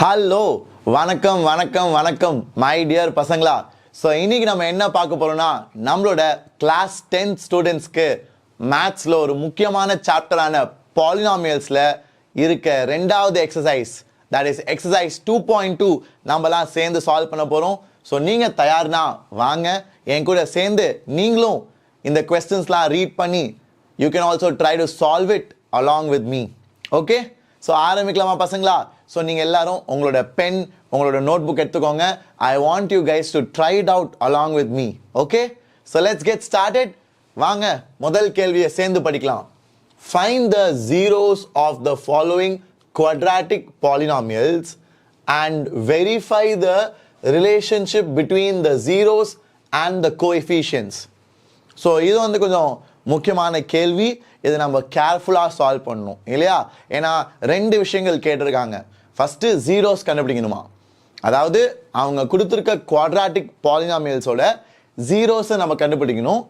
Hello வணக்கம் வணக்கம் வணக்கம் மை டியர் பசங்களா. ஸோ இன்னைக்கு நம்ம என்ன பார்க்க போறோம்னா நம்மளோட கிளாஸ் 10 ஸ்டூடெண்ட்ஸ்க்கு மேத்ஸில் ஒரு முக்கியமான சாப்டரான பாலினாமியல்ஸில் இருக்க ரெண்டாவது எக்ஸசைஸ், தட் இஸ் எக்ஸசைஸ் 2.2 நம்மலாம் சேர்ந்து சால்வ் பண்ண போகிறோம். ஸோ நீங்கள் தயார்னா வாங்க என் கூட சேர்ந்து நீங்களும் இந்த கொஸ்டின்ஸ்லாம் ரீட் பண்ணி you can also try to solve it along with me. Okay, so ஆரம்பிக்கலாமா பசங்களா? ஸோ நீங்கள் எல்லாரும் உங்களோட பென் உங்களோட நோட் புக் எடுத்துக்கோங்க. ஐ want you guys to try it out along with me. Okay, so let's get started. வாங்க முதல் கேள்வியை சேர்ந்து படிக்கலாம். Find the zeros of the following quadratic polynomials and verify the relationship between the zeros and the coefficients. So இது கொஞ்சம் முக்கியமான கேள்வி. இது நம்ம கேர்ஃபுல்லாக சால்வ் பண்ணணும் இல்லையா? ஏன்னா ரெண்டு விஷயங்கள் கேட்டிருக்காங்க. ஃபஸ்ட்டு ஜீரோஸ் கண்டுபிடிக்கணுமா, அதாவது அவங்க கொடுத்துருக்க குவாட்ராட்டிக் பாலினாமியல்ஸோட ஜீரோஸை நம்ம கண்டுபிடிக்கணும்.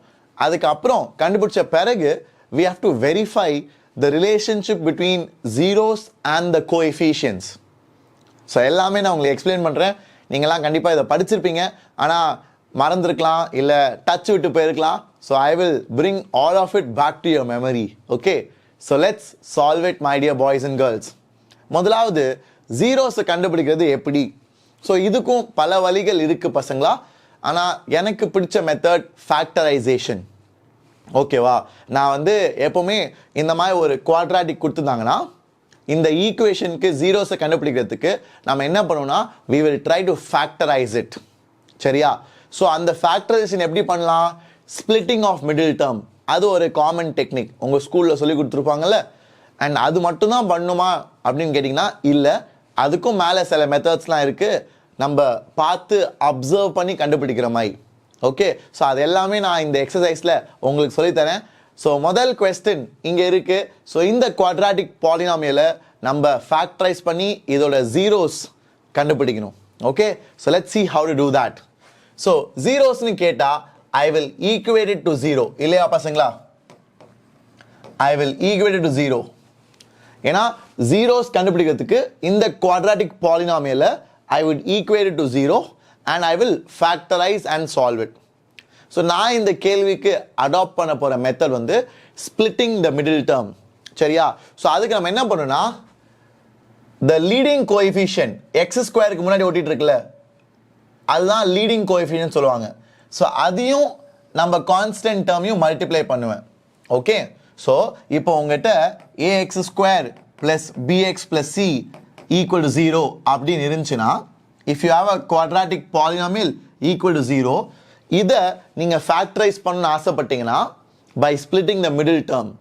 அதுக்கப்புறம் கண்டுபிடிச்ச பிறகு we have to verify the relationship between zeros and the coefficients. So எல்லாமே நான் உங்களுக்கு எக்ஸ்பிளைன் பண்ணுறேன். நீங்களாம் கண்டிப்பாக இதை படிச்சிருப்பீங்க, ஆனால் மறந்துருக்கலாம், இல்லை டச் விட்டு போயிருக்கலாம். So I will bring all of it back to your memory. Okay, so let's solve it my dear boys and girls. முதலாவது ஜீரோஸை கண்டுபிடிக்கிறது எப்படி? ஸோ இதுக்கும் பல வழிகள் இருக்குது பசங்களா. ஆனால் எனக்கு பிடிச்ச மெத்தட் ஃபேக்டரைசேஷன். ஓகேவா? நான் எப்போவுமே இந்த மாதிரி ஒரு குவாட்ராட்டிக் கொடுத்துருந்தாங்கன்னா இந்த ஈக்குவேஷனுக்கு ஜீரோஸை கண்டுபிடிக்கிறதுக்கு நம்ம என்ன பண்ணுவோம்னா we will try to factorize it. சரியா? ஸோ அந்த ஃபேக்டரைசேஷன் எப்படி பண்ணலாம்? ஸ்பிளிட்டிங் ஆஃப் மிடில் டேர்ம், அது ஒரு காமன் டெக்னிக் உங்கள் ஸ்கூலில் சொல்லி கொடுத்துருப்பாங்கல்ல. அண்ட் அது மட்டும்தான் பண்ணுமா அப்படின்னு கேட்டிங்கன்னா இல்லை, அதுக்கும் மேலே சில மெத்தட்ஸ்லாம் இருக்குது நம்ம பார்த்து அப்சர்வ் பண்ணி கண்டுபிடிக்கிற மாதிரி. ஓகே, ஸோ அது எல்லாமே நான் இந்த எக்ஸசைஸில் உங்களுக்கு சொல்லித்தரேன். ஸோ முதல் கொஸ்டின் இங்கே இருக்குது. ஸோ இந்த குவாட்ராட்டிக் பாலினாமியலை நம்ம ஃபேக்டரைஸ் பண்ணி இதோட ஜீரோஸ் கண்டுபிடிக்கணும். Okay, so let's see how to do that. So ஜீரோஸ்னு கேட்டால் I will equate it to 0 இல்லையா பசங்களா? I will equate it to 0. ஏன்னா ஜீரோஸ் கண்டுபிடிக்கிறதுக்கு இந்த quadratic பாலினாமியலை I would equate it to 0 and I will factorize and solve it. So நான் இந்த கேள்விக்கு அடாப்ட் பண்ண போகிற method splitting the middle term. சரியா? ஸோ அதுக்கு நம்ம என்ன பண்ணணும்னா த லீடிங் கோஎஃபிஷியன்ட் எக்ஸ் ஸ்கொயருக்கு முன்னாடி ஓட்டிட்டு இருக்குல்ல, அதுதான் லீடிங் கோஎஃபிஷியன்ட் சொல்லுவாங்க. ஸோ அதையும் நம்ம கான்ஸ்டன்ட் டேர்மையும் மல்டிப்ளை பண்ணுவேன். ஓகே, ஸோ இப்போ உங்ககிட்ட ax square plus bx plus c equal to 0 அப்படின்னு இருந்துச்சுன்னா, if you have a quadratic polynomial equal to 0, இதை நீங்கள் ஃபேக்டரைஸ் பண்ணணும்னு ஆசைப்பட்டீங்கன்னா by splitting the middle term,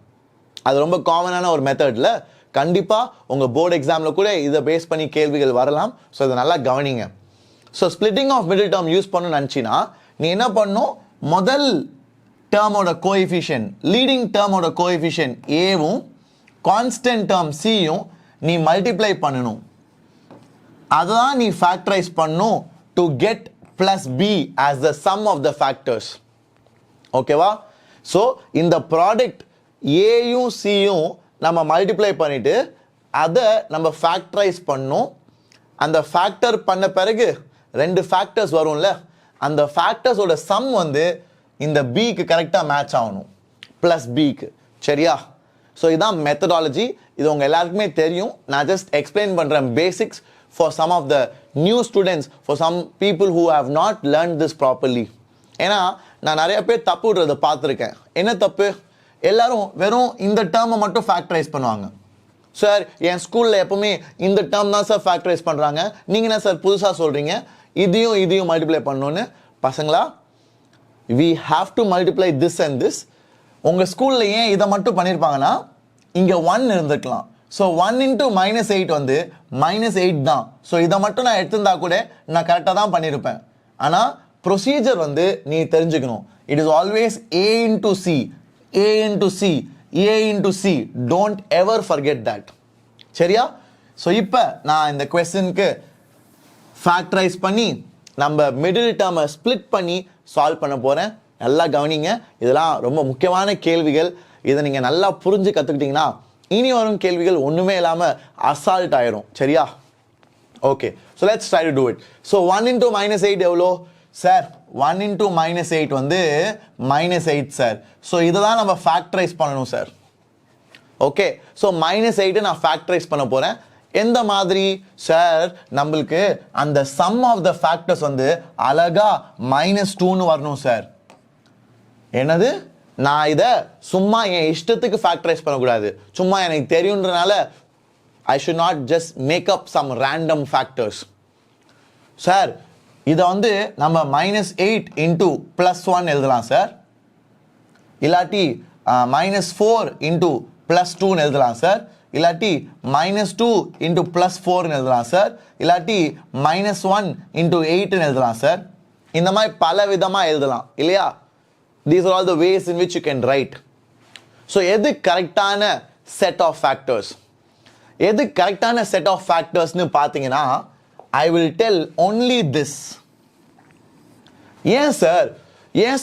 அது ரொம்ப காமனான ஒரு மெத்தடில் கண்டிப்பாக உங்கள் போர்டு எக்ஸாமில் கூட இதை பேஸ் பண்ணி கேள்விகள் வரலாம். ஸோ இதை நல்லா கவனிங்க. So splitting of middle term use பண்ணணும்னு நினச்சின்னா நீ என்ன பண்ணும், முதல் டேர்மோட கோஎஃபிஷியன்ட் லீடிங் டேர்மோட கோஎஃபிஷியன்ட் ஏவும் கான்ஸ்டன்ட் டேர்ம் சியும் நீ மல்டிப்ளை பண்ணணும். அதுதான் நீ ஃபேக்டரைஸ் பண்ணும் to get plus B as the sum of the factors. ஓகேவா? ஸோ இந்த ப்ராடக்ட் ஏயும் சியும் நம்ம மல்டிப்ளை பண்ணிட்டு அதை நம்ம ஃபேக்டரைஸ் பண்ணணும். அந்த ஃபேக்டர் பண்ண பிறகு ரெண்டு ஃபேக்டர்ஸ் வரும்ல, அந்த ஃபேக்டர்ஸோட சம் இந்த பிக்கு கரெக்டாக மேட்ச் ஆகணும், ப்ளஸ் பிக்கு. சரியா? ஸோ இதுதான் மெத்தடாலஜி. இது உங்கள் எல்லாருக்குமே தெரியும். நான் ஜஸ்ட் எக்ஸ்பிளைன் பண்ணுறேன் basics for some of the new students, for some people who have not learn this properly. ஏன்னா நான் நிறைய பேர் தப்பு விடுறதை பார்த்துருக்கேன். என்ன தப்பு? எல்லாரும் வெறும் இந்த டேர்மை மட்டும் ஃபேக்டரைஸ் பண்ணுவாங்க. சார் என் ஸ்கூலில் எப்போவுமே இந்த டேர்ம் தான் சார் ஃபேக்டரைஸ் பண்ணுறாங்க, நீங்கள் என்ன சார் புதுசாக சொல்கிறீங்க இதையும் மல்டிப்ளை பண்ணணுன்னு? பசங்களா, we have to multiply this and this. உங்கள் ஸ்கூலில் ஏன் இதை மட்டும் பண்ணியிருப்பாங்கன்னா இங்கே 1 இருந்திருக்கலாம். ஸோ 1 into -8 -8 தான். ஸோ இதை மட்டும் நான் எடுத்திருந்தா கூட நான் கரெக்டாக தான் பண்ணியிருப்பேன். ஆனால் ப்ரொசீஜர் நீ தெரிஞ்சுக்கணும். It is always a into c, a into c, a into c. Don't ever forget that. சரியா? ஸோ இப்போ நான் இந்த கொஸ்டினுக்கு ஃபேக்டரைஸ் பண்ணி நம்ம மிடில் டேர்மை ஸ்பிளிட் பண்ணி சால்வ் பண்ண போகிறேன். நல்லா கவனிங்க, இதெல்லாம் ரொம்ப முக்கியமான கேள்விகள். இதை நீங்கள் நல்லா புரிஞ்சு கற்றுக்கிட்டிங்கன்னா இனி வரும் கேள்விகள் ஒன்றுமே இல்லாமல் அசால்ட் ஆயிரும். சரியா? Okay, so let's try to do it. So 1 into minus 8 எவ்வளோ? Sir, 1 into minus 8 வந்து minus 8 sir. So இதெல்லாம் நம்ம factorize பண்ணணும் sir. Okay, so minus 8 நான் factorize பண்ண போறேன். எந்த மாதிரி சார் நம்மளுக்கு அந்த sum of the factors வந்து அழகா -2 னு வரணும் சார். என்னது? நான் இத சும்மா என் இஷ்டத்துக்கு ஃபேக்டரைஸ் பண்ணக்கூடாது. சும்மா எனக்கு தெரியும்ன்றனால I should not just make up some random factors. Sir இதை வந்து நம்ம -8 into +1 எழுதலாம் சார். இல்லாட்டி -4 into +2 எழுதலாம் சார். இல்லாட்டி -2 into +4 எழுதலாம் சார். இல்லாட்டி -1 into 8 எழுதலாம் சார். இந்த மாதிரி பல விதமா எழுதலாம் இல்லையா? These are all the ways in which you can write. So எது கரெக்டான set of factors? எது கரெக்டான set of factors னு பாத்தீங்கன்னா I will tell only this. ஏன்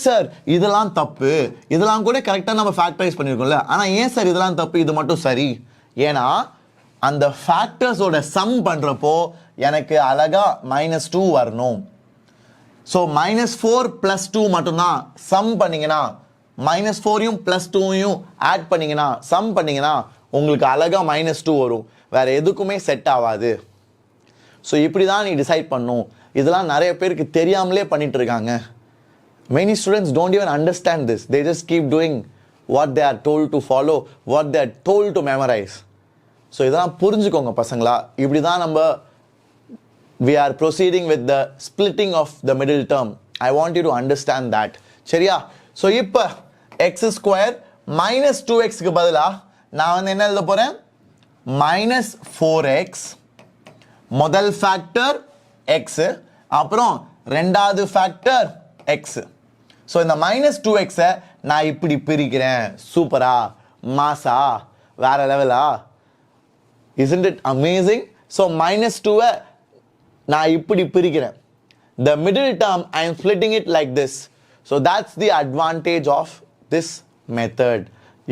சார் இதெல்லாம் தப்பு, இதெல்லாம் கூட கரெக்டா நம்ம ஃபேக்டரைஸ் பண்ணிருக்கோம்ல, ஆனா ஏன் சார் இதெல்லாம் தப்பு இது மட்டும் சரி? ஏன்னா அந்த ஃபேக்டர்ஸோட சம் பண்றப்போ எனக்கு அழகா -2 வரணும். ஸோ -4 + 2 மட்டும்தான் சம் பண்ணீங்கன்னா, -4யும் +2யும் ஆட் பண்ணீங்கன்னா, சம் பண்ணீங்கன்னா உங்களுக்கு அழகா -2 வரும். வேற எதுக்குமே செட் ஆகாது. ஸோ இப்படி தான் நீ டிசைட் பண்ணும். இதெல்லாம் நிறைய பேருக்கு தெரியாமலே பண்ணிட்டு இருக்காங்க. Many students don't even understand this. They just keep doing what they are told to follow, what they are told to memorize. So இதெல்லாம் புரிஞ்சுக்கோங்க பசங்களா. இப்படி தான் நம்ம we are proceeding with the splitting of the middle term. I want you to understand that. சரியா? So இப்போ x square -2xக்கு பதிலா நான் வந்து என்ன எழுத போறேன்? -4x முதல் ஃபேக்டர் x, அப்புறம் ரெண்டாவது ஃபேக்டர் x. ஸோ இந்த -2x நான் இப்படி பிரிக்கிறேன். சூப்பரா, மாசா, வேற லெவலா? Isn't it amazing? So -2 நான் இப்படி பிரிக்கிறேன். The middle term I am splitting it like this. So that's the advantage of this method.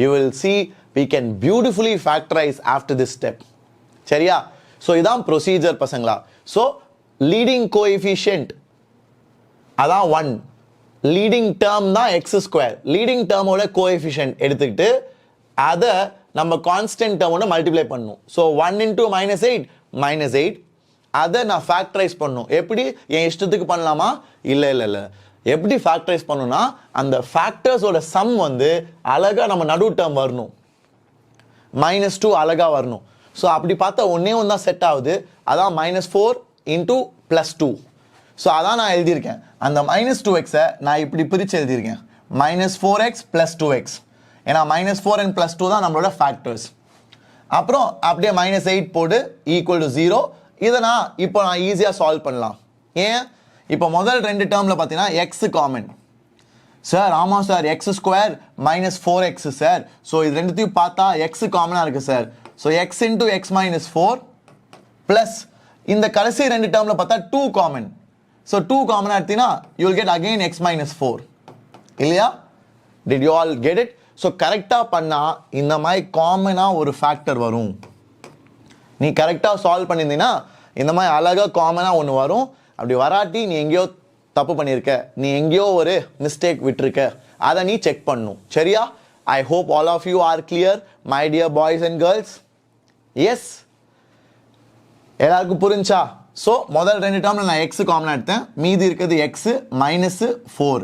You will see we can beautifully factorize after this step. சரியா? So இதான் procedure பசங்களா. So leading coefficient அதான் 1. leading term தான் x square. leading term ஓட coefficient எடுத்துக்கிட்டு அதை நம்ம constant டேர்மோட multiply பண்ணணும். ஸோ 1 into -8 -8 அதை நான் ஃபேக்டரைஸ் பண்ணணும். எப்படி? என் இஷ்டத்துக்கு பண்ணலாமா? இல்லை. எப்படி ஃபேக்டரைஸ் பண்ணணும்னா அந்த ஃபேக்டர்ஸோட சம் வந்து அழகா நம்ம நடு டேர்ம் வரணும். -2 அழகா வரணும். ஸோ அப்படி பார்த்தா ஒன்னே ஒன்று தான் செட் ஆகுது. அதான் -4 into +2. ஸோ அதான் நான் எழுதியிருக்கேன். அந்த -2x நான் இப்படி பிரித்து எழுதியிருக்கேன். -4x + 2x. ஏன்னா -4 and +2 தான் நம்மளோட ஃபேக்டர்ஸ். அப்புறம் அப்படியே -8 போட்டு = 0. இதை இப்போ நான் ஈஸியாக சால்வ் பண்ணலாம். ஏன்? இப்போ முதல் ரெண்டு டேர்மில் பார்த்தீங்கன்னா x காமன். சார் ஆமாம் sir, x square -4x sir. So இது ரெண்டுத்தையும் பார்த்தா x காமனாக இருக்குது sir. So x into x - 4 plus இந்த கடைசி ரெண்டு டேர்மில் பார்த்தா 2 காமன். ஸோ 2 காமனாக எடுத்தீங்கன்னா you will get again x - 4 இல்லையா? Did you all get it? So கரெக்டாக பண்ணால் இந்த மாதிரி காமனாக ஒரு ஃபேக்டர் வரும். நீ கரெக்டாக சால்வ் பண்ணியிருந்தீங்கன்னா இந்த மாதிரி அழகாக காமனாக ஒன்று வரும். அப்படி வராட்டி நீ எங்கேயோ தப்பு பண்ணியிருக்க, நீ எங்கேயோ ஒரு மிஸ்டேக் விட்டுருக்க, அதை நீ செக் பண்ணணும். சரியா? I hope all of you are clear my dear boys and girls. Yes, எல்லாருக்கும் புரிஞ்சா? ஸோ முதல் ரெண்டு டேர்மில் நான் x காமனாக எடுத்தேன். மீதி இருக்கிறது x -4.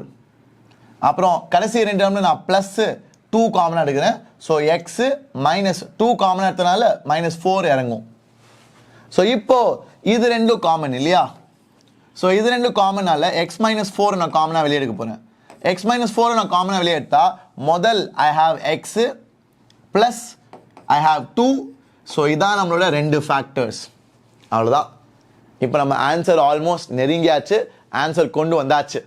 அப்புறம் கடைசி ரெண்டு டேர்மில் நான் +2 காமனாக எடுக்கிறேன். ஸோ x -2 காமனாக எடுத்தனால -4 இறங்கும். ஸோ இப்போ இது ரெண்டும் காமன் இல்லையா? ஸோ இது ரெண்டும் காமனால x -4 நான் காமனாக வெளியே எடுக்க போகிறேன். x -4 நான் காமனாக வெளியே எடுத்தா முதல் I have x plus I have 2. So இதான் நம்மளோட ரெண்டு ஃபேக்டர்ஸ். அவ்வளோதான். இப்போ நம்ம ஆன்சர் ஆல்மோஸ்ட் நெருங்கியாச்சு, ஆன்சர் கொண்டு வந்தாச்சு.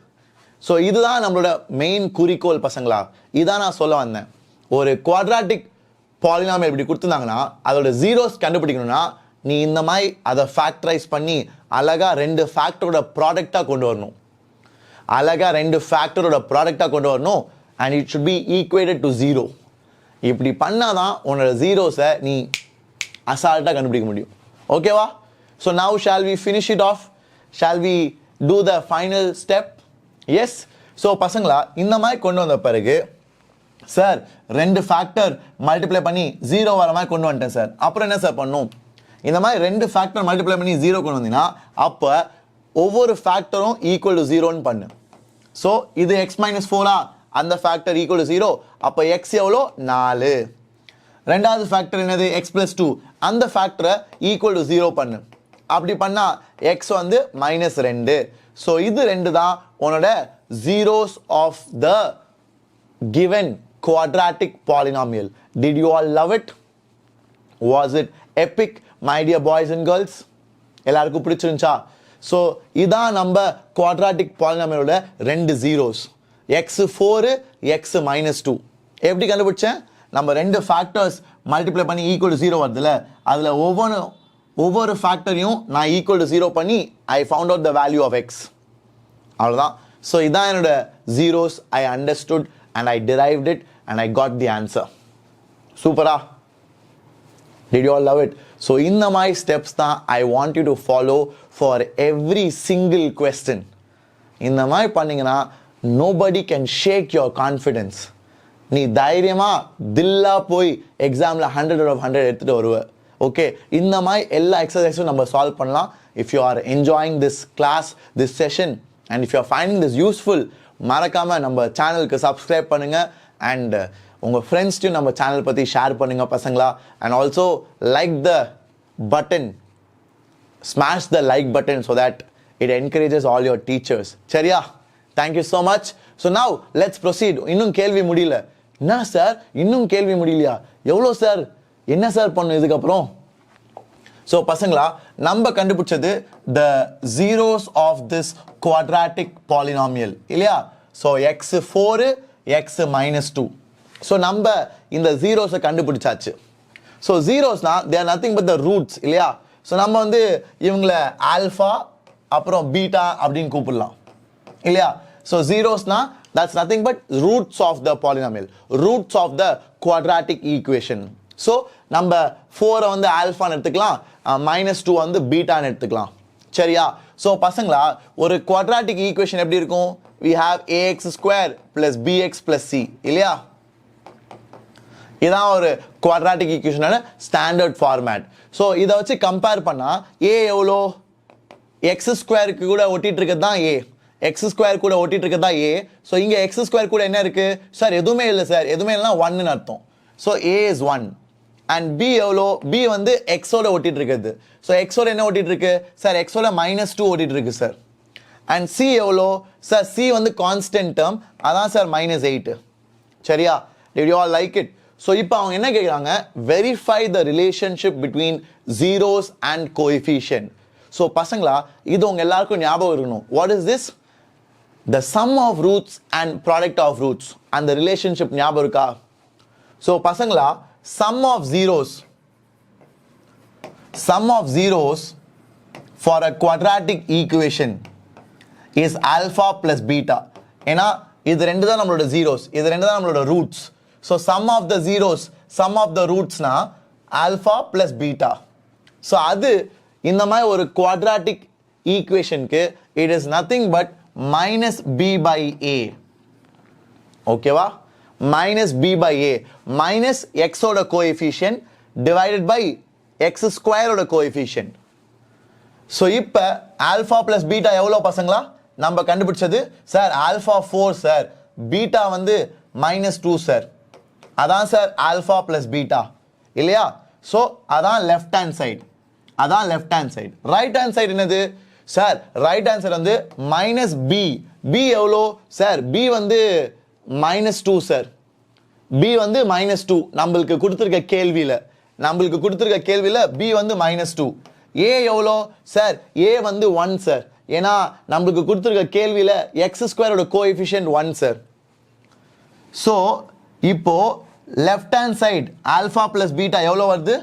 ஸோ இதுதான் நம்மளோட மெயின் குறிக்கோள் பசங்களா. இதான் நான் சொல்ல வந்தேன். ஒரு குவாட்ராட்டிக் பாலினாமியல் இப்படி கொடுத்துருந்தாங்கன்னா அதோட ஜீரோஸ் கண்டுபிடிக்கணும்னா நீ இந்த மாதிரி அதை ஃபேக்டரைஸ் பண்ணி அழகா ரெண்டு ஃபேக்டரோட ப்ராடக்டாக கொண்டு வரணும். அழகா ரெண்டு ஃபேக்டரோட ப்ராடக்டாக கொண்டு வரணும். And it should be equated to 0. இப்படி பண்ணாதான் உன்னோட ஜீரோஸை நீ அசால்ட்டாக கண்டுபிடிக்க முடியும். ஓகேவா? So now shall we finish it off? Shall we do the final step? Yes. So பசங்களா இந்த மாதிரி கொண்டு வந்த பிறகு சார் ரெண்டு ஃபேக்டர் மல்டிப்ளை பண்ணி 0 வர மாதிரி கொண்டு வந்துட்டேன் சார். அப்புறம் என்ன சார் பண்ணும்? இந்த மாதிரி ரெண்டு ஃபேக்டர் மல்டிப்ளை பண்ணி 0 கொண்டு வந்தீங்கன்னா அப்போ ஒவ்வொரு ஃபேக்டரும் ஈக்குவல் டு 0ன்னு பண்ணு. ஸோ இது எக்ஸ் மைனஸ் 4ஆ, அந்த ஃபேக்டர் ஈக்குவல் டு 0. அப்போ எக்ஸ் எவ்வளோ? 4. ரெண்டாவது ஃபேக்டர் என்னது? எக்ஸ் பிளஸ் 2, அந்த ஃபேக்டரை ஈக்குவல் டு 0 பண்ணு. அப்படி பண்ணா எக்ஸ் வந்து -2. ஸோ இது ரெண்டு தான் உன்னோட zeros of the given quadratic polynomial. Did you all love it? Was it epic, my dear boys and girls? எல்லாருக்கும் பிடிச்சிருந்துச்சா? ஸோ இதான் நம்ம குவாட்ராட்டிக் பாலினாமியலோட ரெண்டு ஜீரோஸ், x4 x-2. எப்படி கண்டுபிடிச்சேன்? நம்ம ரெண்டு ஃபேக்டர்ஸ் மல்டிப்ளை பண்ணி ஈக்குவல் டு 0 வருதுல்ல, அதில் ஒவ்வொரு ஃபேக்டரையும் நான் ஈக்குவல் டு 0 பண்ணி I found out the value of X. அவ்வளோதான். ஸோ இதான் என்னோட zeros. I understood and I derived it and I got the answer. Supera? Did you all love it? So in my steps I want you to follow for every single question. In my panningana nobody can shake your confidence. நீ தைரியமா தில்லா போய் எக்ஸாம்ல 100 out of 100 எடுத்துட்டு வருவ. Okay, இந்த மாதிரி எல்லா எக்ஸசைஸும் நம்ம சால்வ் பண்ணலாம். If you are enjoying this class, this session, and if you are finding this useful, மறக்காம நம்ம சேனலுக்கு சப்ஸ்கிரைப் பண்ணுங்க அண்ட் உங்க ஃப்ரெண்ட்ஸ்டையும் நம்ம சேனல் பத்தி ஷேர் பண்ணுங்க பசங்களா. And also like the button, smash the like button so that it encourages all your teachers. சரியா? Thank you so much. So now let's proceed. இன்னும் கேள்வி முடியல. என்ன சார் இன்னும் கேள்வி முடியலையா? எவ்வளோ சார்? என்ன சார் பண்ணும் இதுக்கப்புறம்? ஸோ பசங்களா நம்ம கண்டுபிடிச்சது the zeros of this quadratic polynomial இல்லையா? So x4 x-2. ஸோ நம்ம இந்த ஜீரோஸை கண்டுபிடிச்சாச்சு. ஸோ ஜீரோஸ்னா they are nothing but the roots இல்லையா? ஸோ நம்ம வந்து இவங்களை ஆல்ஃபா அப்புறம் பீட்டா அப்படின்னு கூப்பிடலாம் இல்லையா? ஸோ ஜீரோஸ்னா that's nothing but roots of the polynomial, roots of the quadratic equation. So நம்ம 4 வந்து ஆல்ஃபான்னு எடுத்துக்கலாம், -2 வந்து பீட்டான்னு எடுத்துக்கலாம். சரியா? ஸோ பசங்களா ஒரு குவாட்ராட்டிக் ஈக்குவேஷன் எப்படி இருக்கும்? we have ax² + bx + c இல்லையா? இதான் ஒரு குவாட்ராட்டிக் ஈக்குவேஷனோட ஸ்டாண்டர்ட் ஃபார்மேட். ஸோ இதை வச்சு கம்பேர் பண்ணா a எவ்வளோ? x² கூட ஒட்டிட்டு இருக்கிறது தான் a, x² கூட ஒட்டிட்டு இருக்கிறது தான் a. ஸோ இங்கே x² கூட என்ன இருக்கு சார்? எதுவுமே இல்லை சார். எதுவுமே இல்லைனா 1ன்னு அர்த்தம். So a is 1 and b எவ்வளோ? b வந்து x-ஓட ஒட்டிட்டு இருக்குது. ஸோ x-ஓட என்ன ஒட்டிட்டு இருக்கு சார்? x-ஓட -2 ஒட்டிட்டு இருக்கு சார். அண்ட் c எவ்வளோ சார்? c வந்து கான்ஸ்டன்ட் டேர்ம், அதான் சார் -8. சரியா? Did you all like it? So இப்போ அவங்க என்ன கேட்குறாங்க? Verify the relationship between zeros and coefficient. So பசங்களா இது உங்க எல்லாருக்கும் ஞாபகம் இருக்கணும். What is this? The sum of roots and product of roots. அந்த ரிலேஷன்ஷிப் ஞாபகம் இருக்கா? ஸோ பசங்களா sum of zeros for a quadratic equation is alpha plus beta. ஏன்னா இது ரெண்டு தான் நம்மளோட zeros, இது ரெண்டு தான் நம்மளோட roots. So sum of the zeros, sum of the roots na alpha plus beta. So அது இந்த மாதிரி ஒரு quadratic equation க்கு it is nothing but minus b by a. ஓகேவா? minus b by a minus x ஓட coefficient divided by x² ஓட coefficient. So இப்ப alpha plus beta எவ்வளோ பசங்களா? நம்ம கண்டுபிடிச்சது சார் alpha 4 சார், beta வந்து -2 சார். அதான் சார் alpha plus beta இல்லையா? So அதான் left hand side, அதான் left hand side. right hand side என்னது சார்? right hand side வந்து minus b. b எவ்வளோ சார்? b வந்து -2 சார். b வந்து -2 நம்மளுக்கு கொடுத்திருக்க கேள்வியில b வந்து -2. a எவ்வளோ சார்? a வந்து 1 சார். ஏன்னா நம்மளுக்கு கொடுத்திருக்க கேள்வியில x² ஓட கோஎஃபிஷியன்ட் 1 சார். ஸோ இப்போ left hand side alpha plus beta எவ்வளோ வருது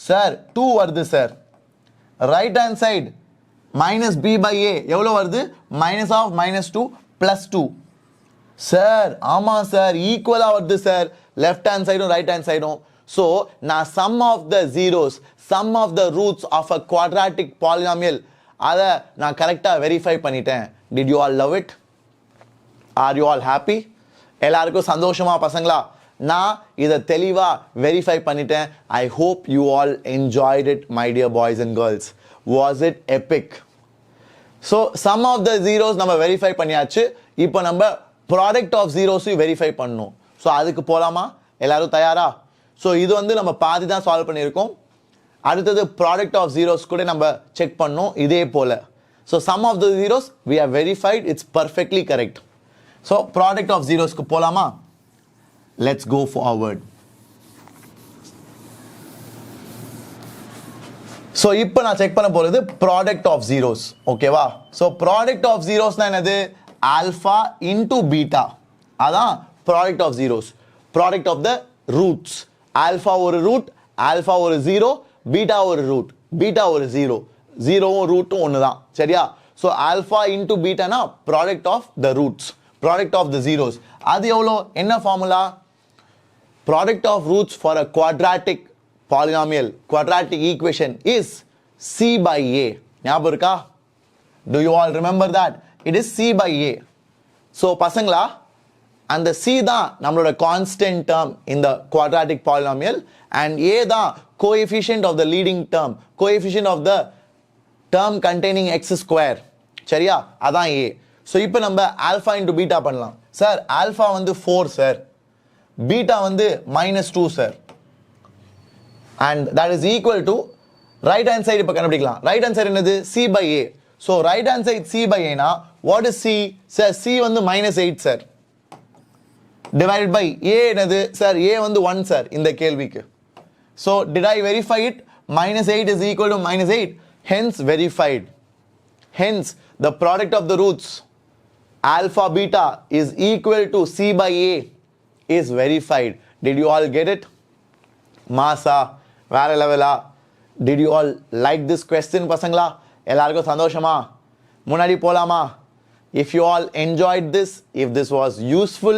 சார்? 2 வருது sir. Right hand side -b/a எவ்வளோ வருது? -2 + 2 சார். ஆமாம் சார், ஈக்குவலாக வருது சார் லெஃப்ட் ஹேண்ட் சைடும் ரைட் ஹேண்ட் சைடும். ஸோ நான் sum of the zeros sum of the roots of a quadratic polynomial அதை நான் கரெக்டாக வெரிஃபை பண்ணிட்டேன். Did you all love it? Are you all happy? எல்லாருக்கும் சந்தோஷமா பசங்களா? நான் இதை தெளிவாக வெரிஃபை பண்ணிட்டேன். I hope you all enjoyed it my dear boys and girls. Was it epic? So sum of the zeros நம்ம வெரிஃபை பண்ணியாச்சு. இப்போ நம்ம ப்ராடக்ட் ஆஃப் ஜீரோஸையும் வெரிஃபை பண்ணணும். ஸோ அதுக்கு போகலாமா? எல்லாரும் தயாரா? ஸோ இது வந்து நம்ம பாதி தான் சால்வ் பண்ணியிருக்கோம். அடுத்தது ப்ராடக்ட் ஆஃப் ஜீரோஸ் கூட நம்ம செக் பண்ணோம் இதே போல். So sum of the zeros we have verified, it's perfectly correct. So product of ஜீரோஸ்க்கு போகலாமா? Let's go forward. ஸோ இப்போ நான் செக் பண்ண போகிறது ப்ராடக்ட் ஆஃப் ஜீரோஸ். ஓகேவா? ஸோ ப்ராடக்ட் ஆஃப் ஜீரோஸ்னா என்னது? Alpha into beta. அதான் product of zeros. Product of the roots. Alpha ஒரு ரூட், ஆல்ஃபா ஒரு ஜீரோ, பீட்டா ஒரு ரூட், பீட்டா ஒரு ஜீரோ, ஜீரோவும் ரூட்டும் ஒன்று தான். சரியா? ஸோ ஆல்ஃபா இன்டூ பீட்டானா product of the roots, product of the zeros. அது எவ்வளோ? என்ன formula? Product of roots for a quadratic polynomial, quadratic equation is C by A. ஞாபகம் இருக்கா? Do you all remember that? It is C by A. So பசங்களா, அந்த C தான் நம்மளோட constant term in the quadratic polynomial and A தான் coefficient of the leading term, coefficient of the term containing x square. சரியா? அதான் A. So இப்போ நம்ம alpha into beta பண்ணலாம். சார் alpha வந்து 4 சார், பீட்டா வந்து -2 sir, and that is equal to right hand side. இப்போ கண்டுபிடிக்கலாம். ரைட் ஹேண்ட் சைடு என்னது? C by A. So right hand side C by A னா what is C? Sir C வந்து -8 sir, divided by A என்னது sir? A வந்து 1 sir இந்த கேள்விக்கு. So did I verify it? -8 is equal to -8, hence verified. Hence the product of the roots alpha beta is equal to C by A is verified. Did you all get it? Masa, வேற லெவலா? Did you all like this question பசங்களா? எல்லாருக்கும் சந்தோஷமா? முன்னாடி போலாமா? If you all enjoyed this, if this was useful,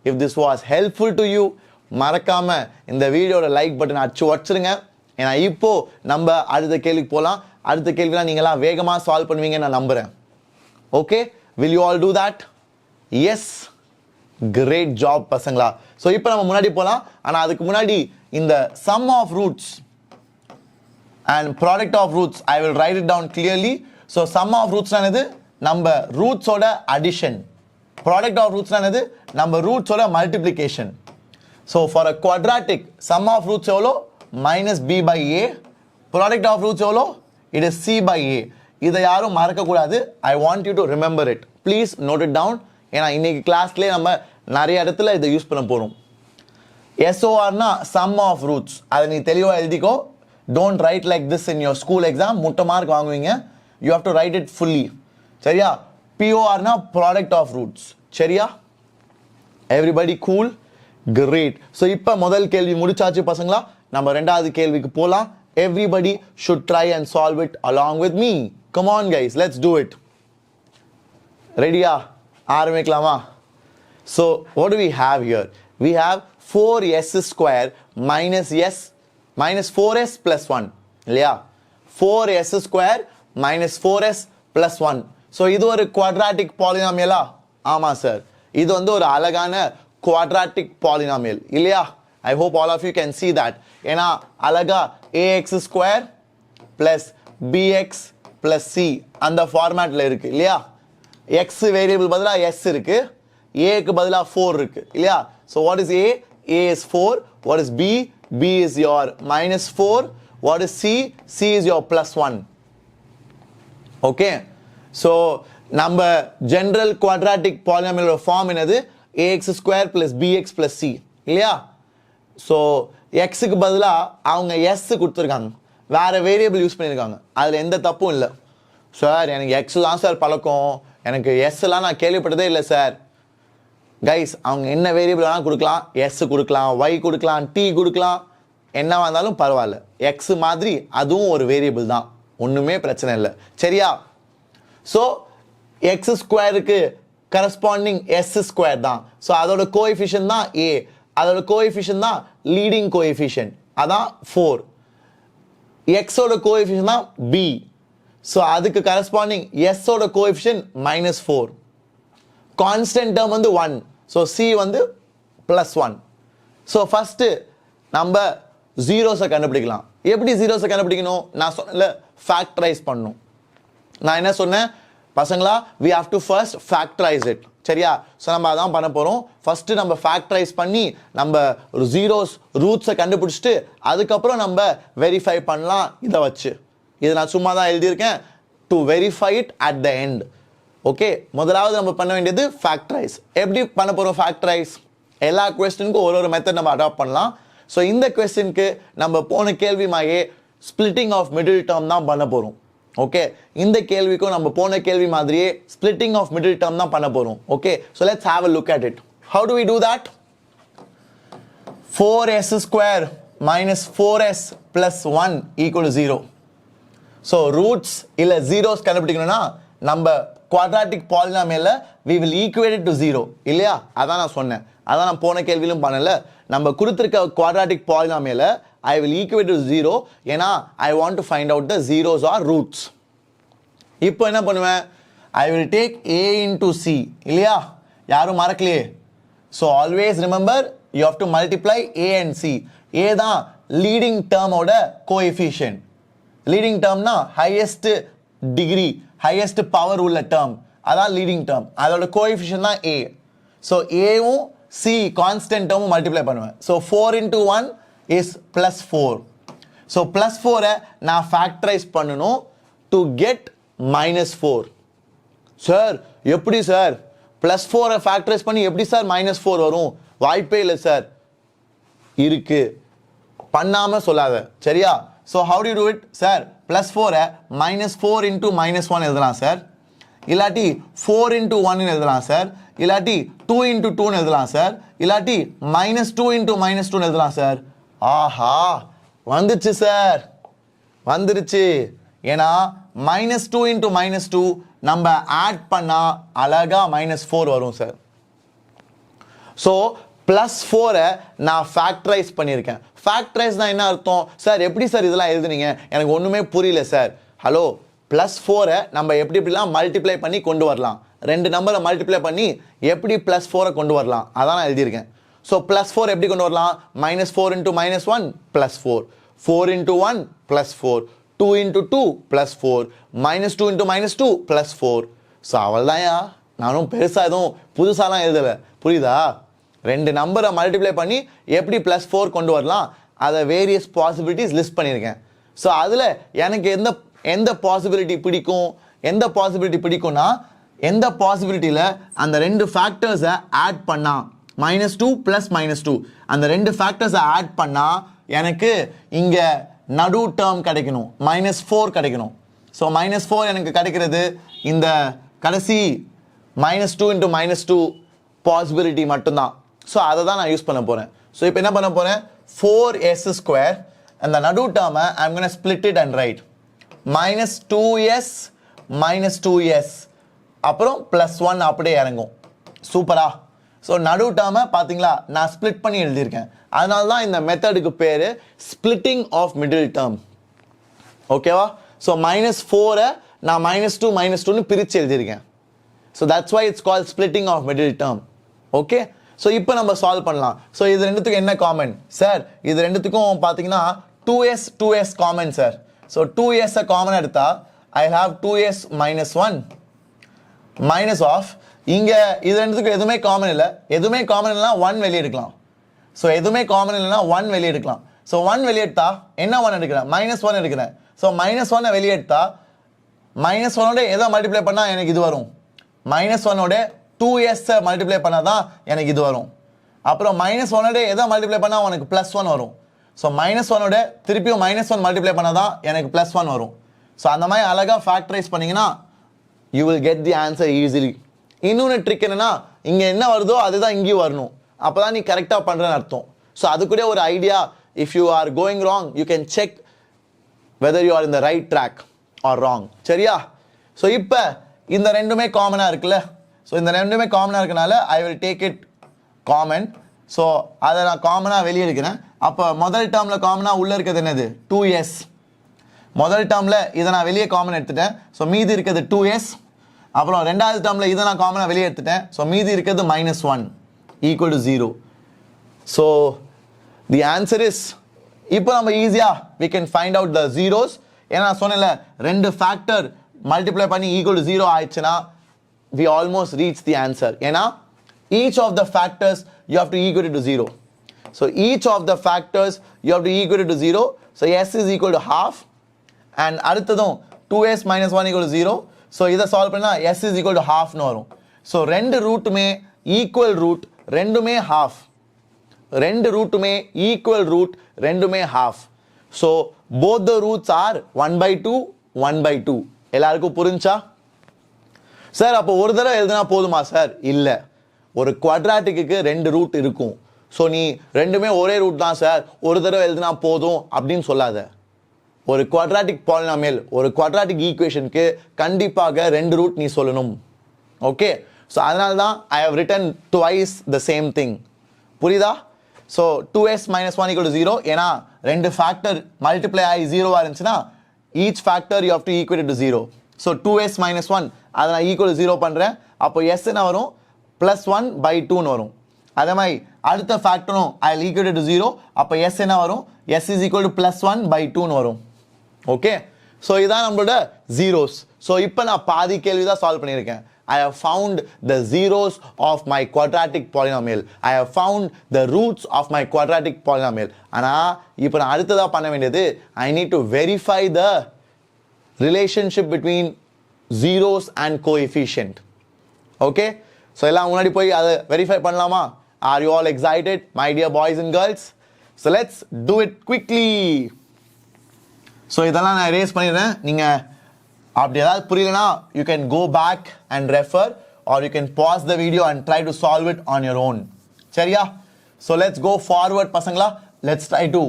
if this was helpful to you, மறக்காம இந்த வீடியோட லைக் பட்டன் அடிச்சு வச்சிருங்க. ஏன்னா இப்போ நம்ம அடுத்த கேள்விக்கு போலாம். அடுத்த கேள்விலாம் நீங்களாம் வேகமா சால்வ் பண்ணுவீங்க நான் நம்புறேன். Okay, will you all do that? Yes. Great job பசங்களா. ஸோ இப்போ நம்ம முன்னாடி போகலாம். ஆனால் அதுக்கு முன்னாடி இந்த sum of roots and product of roots I will write it down clearly. So sum of roots என்னது? நம்ம ரூட்ஸோட அடிஷன். ப்ராடக்ட் ஆஃப் ரூட்ஸ் என்னது? நம்ம ரூட்ஸோட multiplication. So for a quadratic sum of roots எவ்வளோ? -b by a. Product of roots எவ்வளோ? It is C by a. இதை யாரும் மறக்கக்கூடாது. I want you to remember it. Please note it down. ஏன்னா இன்னைக்கு கிளாஸ்லேயே நம்ம நிறைய இடத்துல இதை யூஸ் பண்ண போகிறோம். SORனா சம் ஆஃப் ரூட்ஸ். அதை நீ தெளிவாக எழுதிக்கோ. Don't write like this in your school exam. முட்டை மார்க் வாங்குவீங்க. You have to write it fully. சரியா? PORனா ப்ராடக்ட் ஆஃப் ரூட்ஸ். சரியா? Everybody cool? கிரேட். ஸோ இப்போ முதல் கேள்வி முடிச்சாச்சு பசங்களா. நம்ம ரெண்டாவது கேள்விக்கு போகலாம். Everybody should try and solve it along with me. Come on guys, let's do it. ரெடியா? ஆரம்பிக்கலாமா? So what do we have here? We have 4s square minus 4s plus 1 இல்லையா? 4s square minus 4s plus 1. So இது ஒரு quadratic polynomial. ஆமா sir, இது வந்து ஒரு அழகான quadratic polynomial இல்லையா? I hope all of you can see that. ஏன்னா அழகா ax square plus bx plus c அந்த ஃபார்மேட்ல இருக்கு இல்லையா? x வேரியபிள் பதிலா s இருக்கு, a க்கு பதிலா 4 இருக்கு இல்லையா? So what is a? A is 4. What is b? B is your -4. What is c? C is your +1. Okay, so நம்ம general quadratic polynomial form என்னது? ax square plus bx plus c இல்லையா? So x க்கு பதிலா அவங்க s கொடுத்திருக்காங்க, வேற variable use பண்ணிருக்காங்க. அதுல எந்த தப்பும் இல்லை. சார் எனக்கு x தான் சார் பழக்கம், எனக்கு s எல்லாம் நான் கேள்விப்பட்டதே இல்லை சார். கைஸ், அவங்க என்ன வேரியபிள் வேணால் கொடுக்கலாம். s கொடுக்கலாம், y கொடுக்கலாம், t கொடுக்கலாம், என்னவா இருந்தாலும் பரவாயில்ல. x மாதிரி அதுவும் ஒரு வேரியபிள் தான், ஒன்றுமே பிரச்சனை இல்லை. சரியா? ஸோ எக்ஸ் ஸ்கொயருக்கு கரஸ்பாண்டிங் s ஸ்கொயர் தான். ஸோ அதோட கோஎஃபிஷியன்ட் தான் a. அதோட கோஎஃபிஷியன்ட் தான் லீடிங் கோஎஃபிஷியன்ட், அதான் 4. x ஓட கோஎஃபிஷியன்ட் தான் b. ஸோ அதுக்கு கரஸ்பாண்டிங் s ஓட கோஎஃபிஷியன்ட் -4. கான்ஸ்டன்ட் டேர்ம் வந்து 1. ஸோ c வந்து +1. ஸோ ஃபர்ஸ்ட் நம்ம ஜீரோஸை கண்டுபிடிக்கலாம். எப்படி ஜீரோஸை கண்டுபிடிக்கணும்? நான் சொன்னல ஃபேக்டரைஸ் பண்ணணும். நான் என்ன சொன்னேன் பசங்களா? we have to first factorize it. சரியா? ஸோ நம்ம அதான் பண்ண போகிறோம். ஃபஸ்ட்டு நம்ம ஃபேக்டரைஸ் பண்ணி நம்ம ஜீரோஸ் ரூட்ஸை கண்டுபிடிச்சிட்டு அதுக்கப்புறம் நம்ம வெரிஃபை பண்ணலாம் இதை வச்சு. இதை நான் சும்மா தான் எழுதியிருக்கேன், to verify it at the end. Okay, முதலாவது நம்ம பண்ண வேண்டியது ஃபேக்டரைஸ். எப்படி பண்ண போகிறோம் ஃபேக்டரைஸ்? எல்லா கொஸ்டினுக்கும் ஒரு மெத்தட் நம்ம அடாப்ட் பண்ணலாம். ஸோ இந்த கொஸ்டினுக்கு நம்ம போன கேள்வி மாதிரியே ஸ்பிளிட்டிங் ஆஃப் மிடில் டேர்ம் தான் பண்ண போகிறோம். ஓகே, இந்த கேள்விக்கும் நம்ம போன கேள்வி மாதிரியே ஸ்பிளிட்டிங் ஆஃப் மிடில் டேர்ம் தான் பண்ண போகிறோம். Okay, so let's have a look at it. How do we do that? 4s² minus 4s plus 1 equal to 0. So roots இல்லை ஜீரோஸ் கண்டுபிடிக்கணும்னா நம்ம குவாட்ராட்டிக் பாலினாமியல்ல we will equate it to 0 இல்லையா? அதான் நான் சொன்னேன், அதான் நான் போன கேள்வியிலும் பண்ணல. நம்ம கொடுத்துருக்க quadratic பாலினாமியல்ல I will equate to 0 ஏன்னா I want to find out the zeros or roots. இப்போ என்ன பண்ணுவேன்? I will take a into c இல்லையா? யாரும் மறக்கலையே. So always remember you have to multiply a and c. a தான் leading term ஓட coefficient. leading termனா highest degree, highest power உள்ள term, அதான் leading term. அதோட coefficient தான் a. So a-வும் c constant term multiply பண்ணுவேன். So 4 into 1 is +4. So +4 நான் factorize பண்ணணும் to get -4. Sir எப்படி சார் +4 factorize பண்ணி எப்படி சார் -4 வரும்? வாய்ப்பே இல்லை சார். இருக்கு, பண்ணாம சொல்லாத சரியா? So how do you do it? Sir +4 -4 into -1 எழுதலாம் சார், இல்லாட்டி 4 into 1 எழுதலாம் சார், இல்லாட்டி 2 into 2 எழுதலாம் சார், இல்லாட்டி -2 into -2 எழுதலாம் சார். ஆஹா, வந்துச்சு சார், வந்துருச்சு. ஏன்னா -2 into -2 நம்ம ஆட் பண்ணா அழகா -4 வரும் சார். ஸோ +4 நான் ஃபேக்டரைஸ் பண்ணியிருக்கேன். ஃபேக்டரைஸ்னா என்ன அர்த்தம்? சார் எப்படி சார் இதெல்லாம் எழுதுனீங்க? எனக்கு ஒன்றுமே புரியல சார். ஹலோ, +4 நம்ம எப்படிலாம் மல்டிப்ளை பண்ணி கொண்டு வரலாம், ரெண்டு நம்பரை மல்டிப்ளை பண்ணி எப்படி +4 கொண்டு வரலாம் அதான் நான் எழுதியிருக்கேன். ஸோ +4 எப்படி கொண்டு வரலாம்? -4 into -1 +4, 4 into 1 +4, 2 into 2 +4, -2 into -2 +4. So அவ்வளோதான்யா, நானும் பெருசாக எதுவும் புதுசாலாம் எழுதலை, புரியுதா? ரெண்டு நம்பரை மல்டிப்ளை பண்ணி எப்படி +4 கொண்டு வரலாம் அதை வேரியஸ் பாசிபிலிட்டிஸ் லிஸ்ட் பண்ணியிருக்கேன். ஸோ அதில் எனக்கு எந்த பாசிபிலிட்டி பிடிக்கும், எந்த பாசிபிலிட்டி பிடிக்கும்னா எந்த பாசிபிலிட்டியில் அந்த ரெண்டு ஃபேக்டர்ஸை ஆட் பண்ணா -2 + -2 அந்த ரெண்டு ஃபேக்டர்ஸை ஆட் பண்ணா எனக்கு இங்கே நடு டேர்ம் கிடைக்கணும், -4 கிடைக்கணும். ஸோ -4 எனக்கு கிடைக்கிறது இந்த கடைசி -2 into -2 பாசிபிலிட்டி மட்டும்தான். ஸோ அதை தான் நான் யூஸ் பண்ண போகிறேன். ஸோ இப்போ என்ன பண்ண போகிறேன்? 4s² அந்த நடு டேர்மை I'm going to split it and write -2s -2s அப்புறம் +1 அப்படியே இறங்கும். சூப்பரா? ஸோ நடு டேர்மை பார்த்தீங்களா நான் ஸ்பிளிட் பண்ணி எழுதியிருக்கேன். அதனால தான் இந்த மெத்தடுக்கு பேர் ஸ்பிளிட்டிங் ஆஃப் மிடில் டேர்ம். ஓகேவா? ஸோ -4 நான் -2 -2ன்னு பிரித்து எழுதியிருக்கேன். So that's why it's called splitting of middle term. Okay, so இப்போ நம்ம சால்வ் பண்ணலாம். ஸோ இது ரெண்டுத்துக்கும் என்ன காமன் சார்? இது ரெண்டுத்துக்கும் பார்த்தீங்கன்னா 2s common sir. So 2s common எடுத்தா I have 2s -1 minus of இங்கே இது ரெண்டுத்துக்கும் எதுவுமே காமன் இல்லை. எதுவுமே காமன் இல்லைனா 1 வெளியே எடுக்கலாம். ஸோ எதுவுமே காமன் இல்லைனா 1 வெளியே எடுக்கலாம். ஸோ 1 வெளியே எடுத்தா என்ன 1 எடுக்கிறேன்? -1 எடுக்கிறேன். ஸோ -1 வெளியே எடுத்தா -1ஓட எதை மல்டிப்ளை பண்ணால் எனக்கு இது வரும்? -1ஓட 2s மல்டிப்ளை பண்ணால் தான் எனக்கு இது வரும். அப்புறம் -1ஓட எதை மல்டிப்ளை பண்ணால் உனக்கு +1 வரும். ஸோ -1ஓட திருப்பியும் -1 மல்டிப்ளை பண்ணால் தான் எனக்கு +1 வரும். ஸோ அந்த மாதிரி அழகாக ஃபேக்டரைஸ் பண்ணிங்கன்னா you will get the answer easily. இன்னொன்று ட்ரிக் என்னன்னா, இங்கே என்ன வருதோ அதுதான் இங்கேயும் வரணும், அப்போ தான் நீ கரெக்டாக பண்ணுறேன்னு அர்த்தம். ஸோ அது கூட ஒரு idea. If you are going wrong you can check whether you are in the right track or wrong. சரியா? ஸோ இப்போ இந்த ரெண்டுமே காமனாக இருக்குல்ல. ஸோ இந்த ரெண்டுமே காமனாக இருக்கனால ஐ will take it common. So அதை நான் காமனாக வெளியே எடுக்கிறேன். அப்போ முதல் டேர்மில் காமனாக உள்ளே இருக்கிறது என்னது 2s. முதல் டேர்மில் இதை நான் வெளியே காமன் எடுத்துட்டேன். ஸோ மீதி இருக்கிறது 2s. அப்புறம் ரெண்டாவது டேர்மில் இதை நான் காமனாக வெளியே எடுத்துட்டேன். ஸோ மீதி இருக்கிறது -1 equal to 0. So the answer is, இப்போ நம்ம ஈஸியாக we can find out the zeros. ஏன்னா நான் சொன்னேன்ல, ரெண்டு ஃபேக்டர் மல்டிப்ளை பண்ணி ஈக்குவல் டு 0 ஆயிடுச்சுன்னா we almost reach the answer. ஏன்னா each of the factors you have to equal it to 0. So each of the factors you have to equal it to 0. So s is equal to half. And அடுத்ததும் 2s minus 1 equal to 0. So இதை solve பண்ணா s is equal to half னு வரும். So ரெண்டு ரூட்டுமே equal root, ரெண்டுமே half. ரெண்டு ரூட்டுமே equal root, ரெண்டுமே half. So both the roots are 1/2 1/2. எல்லாருக்கும் புரிஞ்சா? சார் அப்போ ஒரு தடவை எழுதுனா போதுமா சார்? இல்லை, ஒரு குவாட்ராட்டிக்கு ரெண்டு ரூட் இருக்கும். ஸோ நீ ரெண்டுமே ஒரே ரூட் தான் சார், ஒரு தடவை எழுதுனா போதும் அப்படின்னு சொல்லாத. ஒரு குவாட்ராட்டிக் பாலினாமியல், ஒரு குவாட்ராட்டிக் ஈக்குவேஷனுக்கு கண்டிப்பாக ரெண்டு ரூட் நீ சொல்லணும். ஓகே, ஸோ அதனால தான் I have written twice the same thing. புரியுதா? So 2s minus 1 equal to 0. ஏன்னா ரெண்டு ஃபேக்டர் மல்டிப்ளை ஆகி 0 இருந்துச்சுன்னா each factor you have to equal to 0. So 2s minus 1 அதை நான் ஈக்குவல் டு 0 பண்ணுறேன். அப்போ s என்ன வரும்? +1/2 வரும். அதே மாதிரி அடுத்த ஃபேக்டரும் ஐ ஈக்குவல் டு 0. அப்போ s என்ன வரும்? s is equal to +1/2 வரும். ஓகே, ஸோ இதான் நம்மளோட ஜீரோஸ். ஸோ இப்போ நான் பாதி கேள்வி தான் சால்வ் பண்ணியிருக்கேன். I have found the zeros of my quadratic polynomial. I have found the roots of my quadratic polynomial. ஆனால் இப்போ நான் அடுத்ததாக பண்ண வேண்டியது, I need to verify the relationship between zeros and coefficient. Okay, so எல்லாம் முன்னாடி போய் அதை வெரிஃபை பண்ணலாமா? Are you all excited, my dear boys and girls? So let's do it quickly. So இதெல்லாம் நான் erase பண்ணிடுறேன். நீங்கள் அப்படி ஏதாவது புரியலனா you can go back and refer, or you can pause the video and try to solve it on your own. சரியா? So let's go forward பசங்களா. Let's try to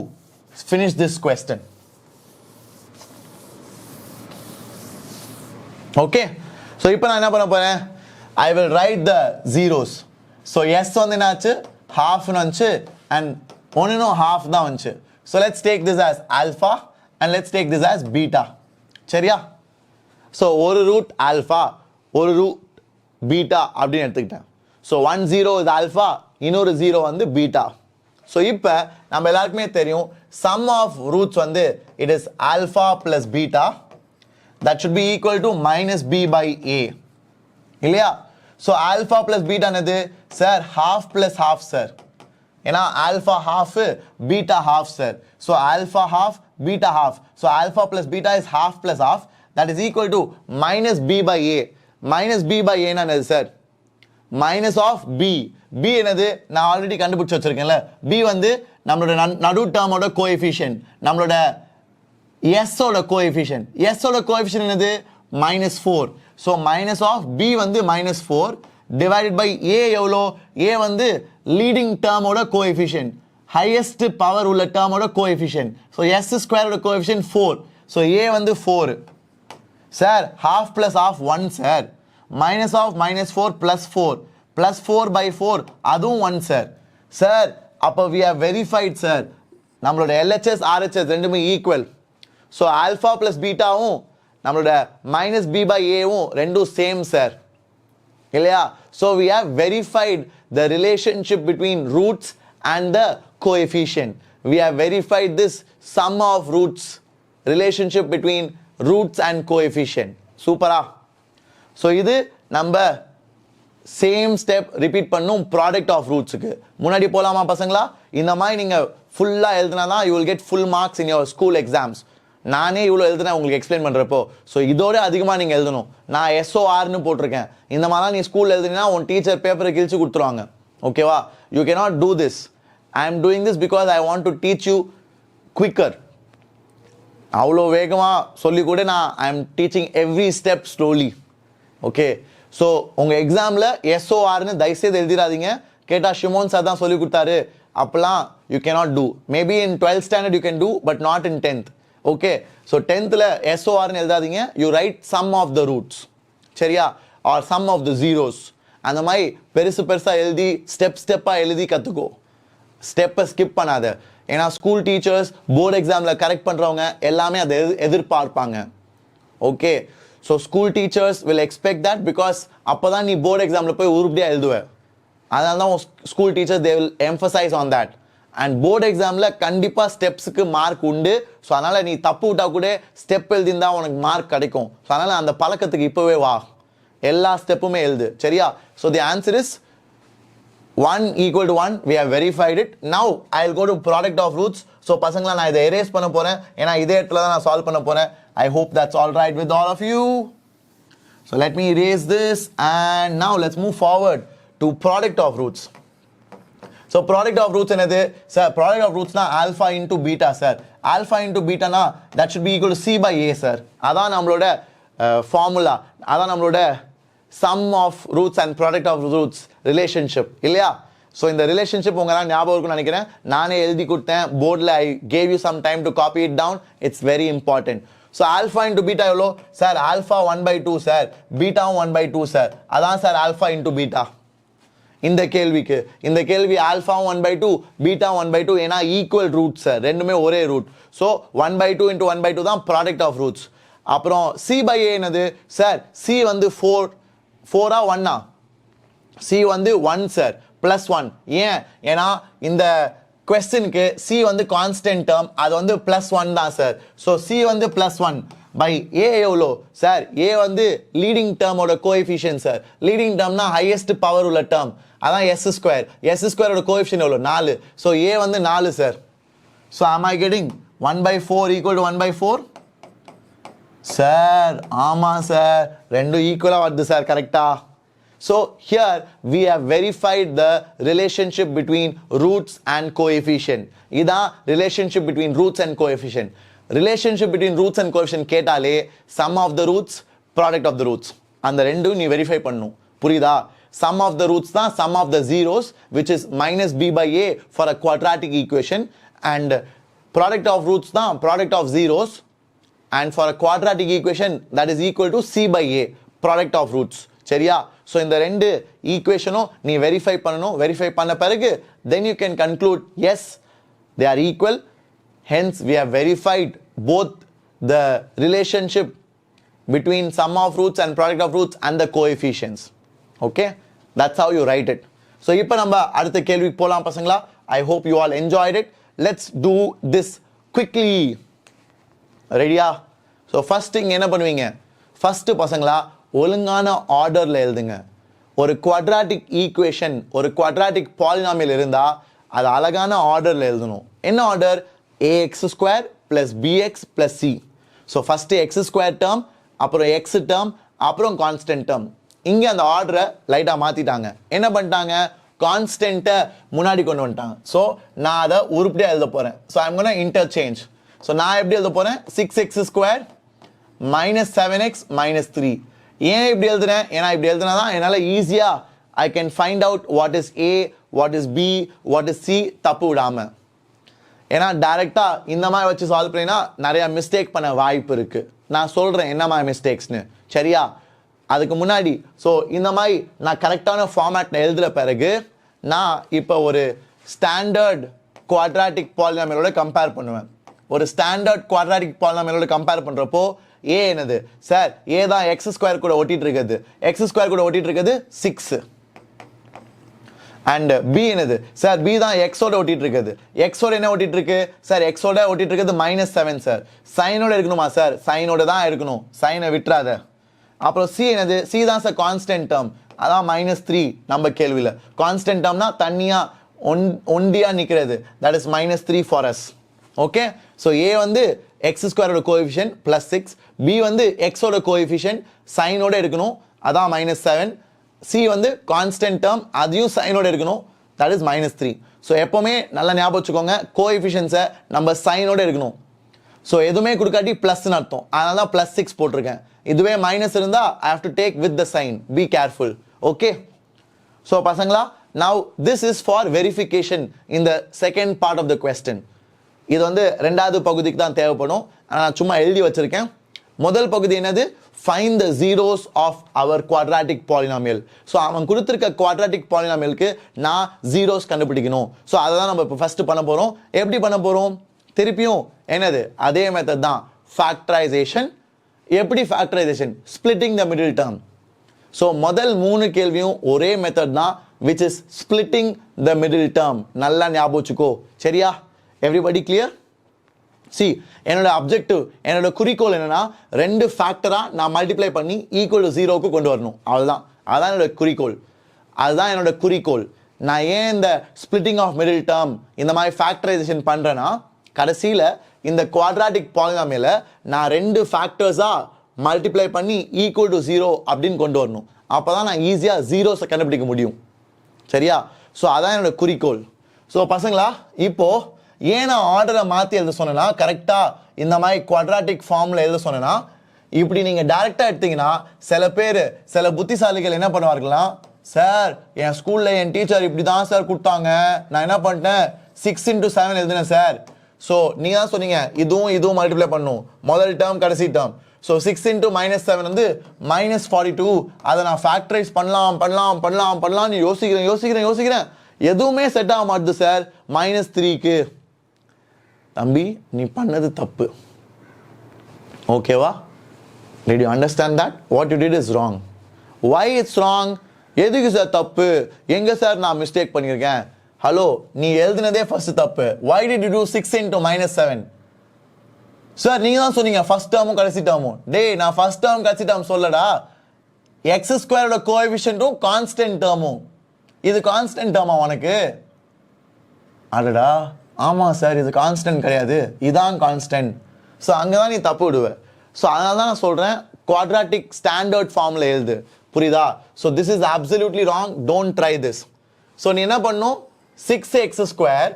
finish this question. Okay, so இப்போ நான் என்ன பண்ண போறேன்? I will write the zeros. So s வந்து என்னாச்சு? half வந்துச்சு, and ஒன்னும் half தான் வந்துச்சு. So let's take this as alpha and let's take this as beta. சரியா? ஸோ ஒரு ரூட் ஆல்ஃபா, ஒரு ரூட் பீட்டா அப்படின்னு எடுத்துக்கிட்டேன். ஸோ 1 0 இது ஆல்ஃபா, இன்னொரு 0 வந்து பீட்டா. ஸோ இப்போ நம்ம எல்லாருக்குமே தெரியும், சம் ஆஃப் ரூட்ஸ் வந்து it is alpha plus beta, that should be equal to -b/a இல்லையா? ஸோ ஆல்ஃபா ப்ளஸ் பீட்டா என்னது சார்? half + half sir. ஏன்னா alpha half, beta half sir. So alpha half, beta half. So alpha plus beta is half plus half. That is equal to -b/a. -b/a என்னது sir? minus of b. b என்னது? நான் already கண்டுபிடிச்சு வச்சிருக்கேன்ல. b வந்து நம்மளோட நடு டேர்மோட coefficient, நம்மளோட s ஓட coefficient. s ஓட கோஎஃபிஷியன்ட் என்னது? -4. So minus of b வந்து -4 divided by a எவ்வளோ? a வந்து லீடிங் டேர்மோட கோஎஃபிஷியன்ட், ஹையஸ்ட் பவர் உள்ள டேர்மோட கோஎஃபிஷியன்ட். ஸோ s ஸ்கொயரோட கோஎஃபிஷியன்ட் 4. ஸோ a வந்து 4 sir. half plus half 1 sir. minus of -4 plus 4 plus 4/4 அதுவும் 1 சார். சார் அப்போ we have verified சார், நம்மளோட LHS RHS ரெண்டுமே ஈக்குவல். ஸோ ஆல்ஃபா ப்ளஸ் பீட்டாவும் நம்மளோட -b/aவும் ரெண்டும் சேம் சார் இல்லையா? So we have verified the relationship between roots and the coefficient. We have verified this sum of roots, relationship between roots and coefficient. சூப்பரா? So இது நம்ம same step repeat பண்ணும் product of ரூட்ஸுக்கு. முன்னாடி போகலாமா பசங்களா? இந்த மாதிரி நீங்கள் ஃபுல்லாக எழுதுனா தான் you will get full marks in your school exams. நானே இவ்வளோ எழுதுனேன் உங்களுக்கு எக்ஸ்பிளைன் பண்ணுறப்போ. ஸோ இதோட அதிகமாக நீங்கள் எழுதணும். நான் SORன்னு போட்டிருக்கேன். இந்த மாதிரிலாம் நீ ஸ்கூலில் எழுதுனா உன் டீச்சர் பேப்பரை கிழிச்சு கொடுத்துருவாங்க. ஓகேவா? You cannot do this. I am doing this because I want to teach you quicker. அவ்வளோ வேகமாக சொல்லி கூட நான் I am teaching every step slowly. Okay, so உங்கள் எக்ஸாமில் SORன்னு தயவுசெய்து எழுதிடாதீங்க. கேட்டால் ஷிமோன் சார் தான் சொல்லி கொடுத்தாரு அப்போலாம் you cannot do. Maybe in 12th standard you can do, but not in 10th. Okay, so 10th SORன்னு எழுதாதீங்க. You write sum of the roots சரியா, or sum of the zeros. அந்த மாதிரி பெருசாக எழுதி ஸ்டெப்பாக எழுதி கற்றுக்கோ. ஸ்டெப்பை ஸ்கிப் பண்ணாத. ஏன்னா ஸ்கூல் டீச்சர்ஸ் போர்டு எக்ஸாமில் கரெக்ட் பண்ணுறவங்க எல்லாமே அதை எதிர்பார்ப்பாங்க. Okay, so school teachers will expect that, because அப்போ தான் நீ போர்டு எக்ஸாமில் போய் உருப்படியாக எழுதுவேன். அதனால தான் school teachers they will emphasize on that. And board எக்ஸாமில் கண்டிப்பாக ஸ்டெப்ஸுக்கு மார்க் உண்டு. ஸோ அதனால் நீ தப்பு விட்டா கூட ஸ்டெப் எழுதிருந்தா உனக்கு மார்க் கிடைக்கும். ஸோ அதனால் அந்த பழக்கத்துக்கு இப்போவே வா, எல்லா ஸ்டெப்புமே எழுது, சரியா? So the answer is 1 equal to 1. We have verified it. Now I'll go to product of roots. So பசங்களா நான் இதை erase பண்ண போறேன், ஏன்னா இதே இடத்துல தான் நான் சால்வ் பண்ண போறேன். I hope that's all right with all of you. So let me erase this and now let's move forward to product of roots. So product of roots என்னது sir? Product of roots na alpha into beta sir. Alpha into beta na that should be equal to c by a sir. அதான் நம்மளோட formula, அதான் நம்மளோட sum of roots and product of roots relationship இல்லையா? So இந்த relationship உங்களால் ஞாபகம் இருக்குன்னு நினைக்கிறேன். நானே எழுதி கொடுத்தேன் போர்டில். I gave you some time to copy it down. It's very important. So alpha into beta எவ்வளோ சார்? ஆல்ஃபா 1/2 சார், பீட்டாவும் 1/2 சார். அதான் சார் ஆல்ஃபா இன்டூ பீட்டா. இந்த கேள்வி ஆல்ஃபாவும் 1/2 பீட்டா 1/2, ஏன்னா ஈக்குவல் ரூட் சார், ரெண்டுமே ஒரே ரூட். ஸோ 1/2 into 1/2 தான் product of roots. அப்புறம் சி பை ஏ என்னது சார்? சி வந்து 4 1 சி வந்து 1 சார், ப்ளஸ் 1. ஏன்? ஏன்னா இந்த கொஸ்டினுக்கு சி வந்து கான்ஸ்டன்ட் டேர்ம், அது வந்து ப்ளஸ் 1 தான் சார். ஸோ சி வந்து ப்ளஸ் 1 பை ஏ எவ்வளோ சார்? ஏ வந்து லீடிங் டேர்மோட கோஎஃபிஷியன்ட் சார். லீடிங் டேர்ம்னா ஹையஸ்ட் பவர் உள்ள டேர்ம், அதான் s². s²ஓட கோஎஃபிஷியன்ட் எவ்வளோ? 4. ஸோ ஏ வந்து 4 sir. So am I getting 1/4 equal to 1/4? Sir ஆமாம் சார், ரெண்டும் ஈக்குவலாக வருது சார், கரெக்டா? So here we have verified the relationship between roots and coefficient. இதான் relationship between roots and coefficient. Relationship between roots and coefficient கேட்டாலே sum of the roots, product of the roots, அந்த ரெண்டும் நீ verify பண்ணணும். புரியுதா? sum of the roots தான் sum of the zeros, which is minus b by a for a quadratic equation, and product of roots தான் product of zeros, and for a quadratic equation that is equal to c by a, product of roots. சரியா? So இந்த ரெண்டு ஈக்குவேஷனும் நீ verify பண்ணணும். Verify பண்ண பிறகு then you can conclude yes, they are equal. Hence we have verified both the relationship between sum of roots and product of roots and the coefficients. Okay, that's how you write it. So இப்போ நம்ம அடுத்த கேள்விக்கு போலாம் பசங்களா. I hope you all enjoyed it. Let's do this quickly. ரெடியா? So first இங்கே என்ன பண்ணுவீங்க? ஃபர்ஸ்ட் பசங்களா ஒழுங்கான ஆர்டரில் எழுதுங்க. ஒரு குவாட்ராட்டிக் ஈக்குவேஷன், ஒரு குவாட்ராட்டிக் பாலினாமியல் இருந்தால் அது அழகான ஆர்டரில் எழுதணும். என்ன order? ax² + bx + c. So first x² term, அப்புறம் எக்ஸ் டேர்ம், அப்புறம் கான்ஸ்டன்ட் டேர்ம். இங்கே அந்த ஆர்டரை லைட்டாக மாற்றிட்டாங்க. என்ன பண்ணிட்டாங்க? கான்ஸ்டன்ட்டை முன்னாடி கொண்டு வந்துட்டாங்க. ஸோ நான் அதை உருப்படியாக எழுத போகிறேன். So I'm gonna interchange. So நான் எப்படி எழுத போகிறேன்? 6x² - 7x - 3. ஏன் இப்படி எழுதுறேன்? ஏன்னா இப்படி எழுதுனா தான் என்னால் ஈஸியாக I can find out what is A, what is B, what is C, தப்பு விடாமல். ஏன்னா டைரெக்டாக இந்த மாதிரி வச்சு சால்வ் பண்ணினா நிறையா மிஸ்டேக் பண்ண வாய்ப்பு இருக்குது. நான் சொல்கிறேன் என்ன மாதிரி மிஸ்டேக்ஸ்னு, சரியா? அதுக்கு முன்னாடி ஸோ இந்த மாதிரி நான் கரெக்டான ஃபார்மேட்டில் எழுதுகிற பிறகு நான் இப்போ ஒரு ஸ்டாண்டர்ட் குவாட்ராட்டிக் பாலினாமியலோட கம்பேர் பண்ணுவேன். ஒரு ஸ்டாண்டர்ட் குவாட்ராட்டிக் பாலினாமியலோட கம்பேர் பண்ணுறப்போ ஏ என்னது சார்? ஏ தான் x² கூட ஒட்டிட்டு இருக்குது. x² கூட ஒட்டிட்டு இருக்குது 6. அண்ட் பி என்னது சார்? பி தான் எக்ஸோட ஒட்டிட்டு இருக்குது. எக்ஸோட என்ன ஒட்டிட்டு இருக்கு சார்? எக்ஸோட ஒட்டிட்டு இருக்குது -7 சார். சைனோட இருக்கணுமா சார்? சைனோட தான் இருக்கணும், சைனை விட்டுறாத. அப்புறம் சி என்னது? சி தான் சார் கான்ஸ்டன்ட் டேர்ம், அதான் -3 நம்ம கேள்வியில். கான்ஸ்டன்ட் டேர்ம்னா தனியாக ஒண்டியாக நிற்கிறது, that is -3 for us. Okay, so A வந்து x² கோஎஃபிஷியன்ட் +6, பி வந்து எக்ஸோட கோஎஃபிஷியன்ட் சைனோட இருக்கணும், அதான் -7. சி வந்து கான்ஸ்டன்ட் டேர்ம், அதையும் சைனோட இருக்கணும், தட் இஸ் -3. ஸோ எப்போவுமே நல்லா ஞாபகம் வச்சுக்கோங்க, கோஎஃபிஷியன்ஸை நம்ம சைனோட இருக்கணும். ஸோ எதுவுமே கொடுக்காட்டி ப்ளஸ்ன்னு அர்த்தம், அதனால தான் +6 போட்டிருக்கேன். இதுவே மைனஸ் இருந்தால் I have to take with the sign. Be careful. Okay, so பசங்களா, now this is for verification in the second part of the question. இது வந்து ரெண்டாவது பகுதிக்கு தான் தேவைப்படும். நான் சும்மா எழுதி வச்சிருக்கேன். முதல் பகுதி என்னது? find the zeros of our quadratic polynomial. So அவன் கொடுத்திருக்க quadratic polynomialக்கு நான் zeros கண்டுபிடிக்கணும். So அதை தான் நம்ம இப்போ ஃபர்ஸ்ட் பண்ண போறோம். எப்படி பண்ண போறோம்? திருப்பியும் என்னது? அதே மெத்தட் தான், factorization. எப்படி factorization? Splitting the middle term. So முதல் 3 கேள்வியும் ஒரே மெத்தட் தான், which is splitting the middle term. நல்லா ஞாபகம் வச்சுக்கோ. சரியா? Everybody clear? See, என்னோட அப்ஜெக்டிவ், என்னோட குறிக்கோள் என்னன்னா, ரெண்டு ஃபேக்டரா நான் மல்டிப்ளை பண்ணி ஈக்குவல் டு 0க்கு கொண்டு வரணும். அவ்வளவுதான். அதான் என்னோட குறிக்கோள். அதுதான் என்னோட குறிக்கோள். நான் ஏன் இந்த ஸ்பிளிட்டிங் ஆஃப் மிடில் டேர்ம் இந்த மாதிரி ஃபேக்டரைசேஷன் பண்றேன்னா, கடைசியில இந்த குவாட்ராட்டிக் பாலினாமியல நான் ரெண்டு ஃபேக்டர்ஸா மல்டிப்ளை பண்ணி ஈக்குவல் டு 0 அப்படின்னு கொண்டு வரணும். அப்பதான் நான் ஈஸியா ஜீரோஸை கண்டுபிடிக்க முடியும். சரியா? ஸோ அதான் என்னோட குறிக்கோள். ஸோ பசங்களா, இப்போ ஏன் நான் ஆர்டரை மாற்றி எழுத சொன்னேன்னா, கரெக்டாக இந்த மாதிரி குவாட்ராட்டிக் ஃபார்மில் எழுத சொன்னேன்னா, இப்படி நீங்கள் டேரெக்டாக எடுத்தீங்கன்னா சில பேர், சில புத்திசாலிகள் என்ன பண்ணுவார்கள்னா, சார் என் ஸ்கூலில் என் டீச்சர் இப்படி தான் சார் கொடுத்தாங்க, நான் என்ன பண்ணிட்டேன் 6 into 7 எழுதுனேன் சார். ஸோ நீங்கள் தான் சொன்னீங்க இதுவும் மல்டிப்ளை பண்ணும், முதல் டேர்ம் கடைசி டேர்ம். ஸோ 6 into -7 வந்து -42. அதை நான் ஃபேக்டரைஸ் பண்ணலாம்னு யோசிக்கிறேன். எதுவுமே செட் ஆக மாட்டுது சார். -3க்கு தம்பி நீ பண்ணது தப்பு. ஓகேவா? Did you understand that? What you did is wrong. Why it's wrong? எதுக்கு சார் தப்பு? எங்க சார் நான் மிஸ்டேக் பண்ணியிருக்கேன்? ஹலோ, நீ எழுதுனதே ஃபர்ஸ்ட் தப்பு. Why did you do 6 into -7? Sir நீங்க தான் சொன்னீங்க ஃபர்ஸ்ட் டேர்மும் கடைசி டேர்மும். டேய், நான் ஃபர்ஸ்ட் டேர்ம் கடைசி டேர்ம் சொல்லடா. x² கோஎஃபிஷியன்ட்டும் constant டேர்மும். இது கான்ஸ்டன்ட் டேர்மா உனக்கு? அடடா, ஆமா சார் இது கான்ஸ்டன்ட் கிடையாது, இதான் கான்ஸ்டன்ட். ஸோ அங்கே தான் நீ தப்பு விடுவ. ஸோ அதனால தான் நான் சொல்கிறேன், குவாட்ராட்டிக் ஸ்டாண்டர்ட் ஃபார்மில் எழுது. புரியுதா? So this is absolutely wrong. Don't try this. So நீ என்ன பண்ணும், 6x²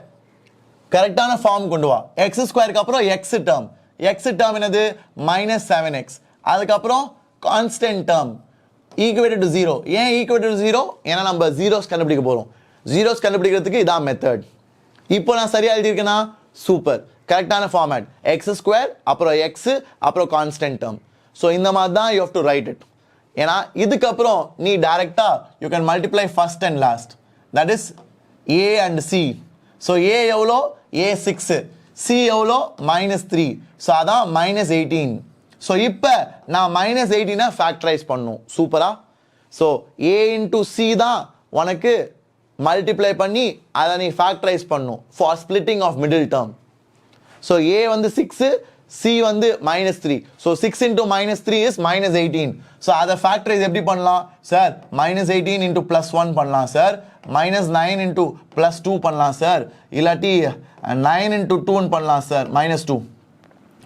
கரெக்டான ஃபார்ம் கொண்டு வா. x²க்கு அப்புறம் x டேர்ம் என்னது? -7x. அதுக்கப்புறம் கான்ஸ்டன்ட் டேர்ம் ஈக்குவேட்டட் டு 0. ஏன் ஈக்குவேட்டட் டு 0? ஏன்னா நம்ம ஜீரோஸ் கண்டுபிடிக்க போகிறோம். ஜீரோஸ் கண்டுபிடிக்கிறதுக்கு இதான் மெத்தட். இப்போ நான் சரியா எழுதியிருக்கேனா? சூப்பர், கரெக்டான ஃபார்மேட். x² அப்புறம் x அப்புறம் கான்ஸ்டன்ட் டேர்ம். ஸோ இந்த மாதிரி தான் you have to write it. ஏன்னா இதுக்கப்புறம் நீ டைரக்டா you can multiply first and last. That is a and c. So a எவ்வளோ? a 6, c எவ்வளோ? -3. ஸோ அதான் -18. ஸோ இப்போ நான் -18 ஃபேக்டரைஸ் பண்ணும். சூப்பரா? ஸோ a into c தான் உனக்கு மல்டிப்ளை பண்ணி அதை நீ ஃபேக்டரைஸ் பண்ணும் for splitting of middle term. So a வந்து 6, c வந்து -3. So 6 into -3 is -18. ஸோ அதை ஃபேக்டரைஸ் எப்படி பண்ணலாம் சார்? -18 into +1 பண்ணலாம் சார், -9 into +2 பண்ணலாம் சார், இல்லாட்டி 9 into 2 பண்ணலாம் சார், -2.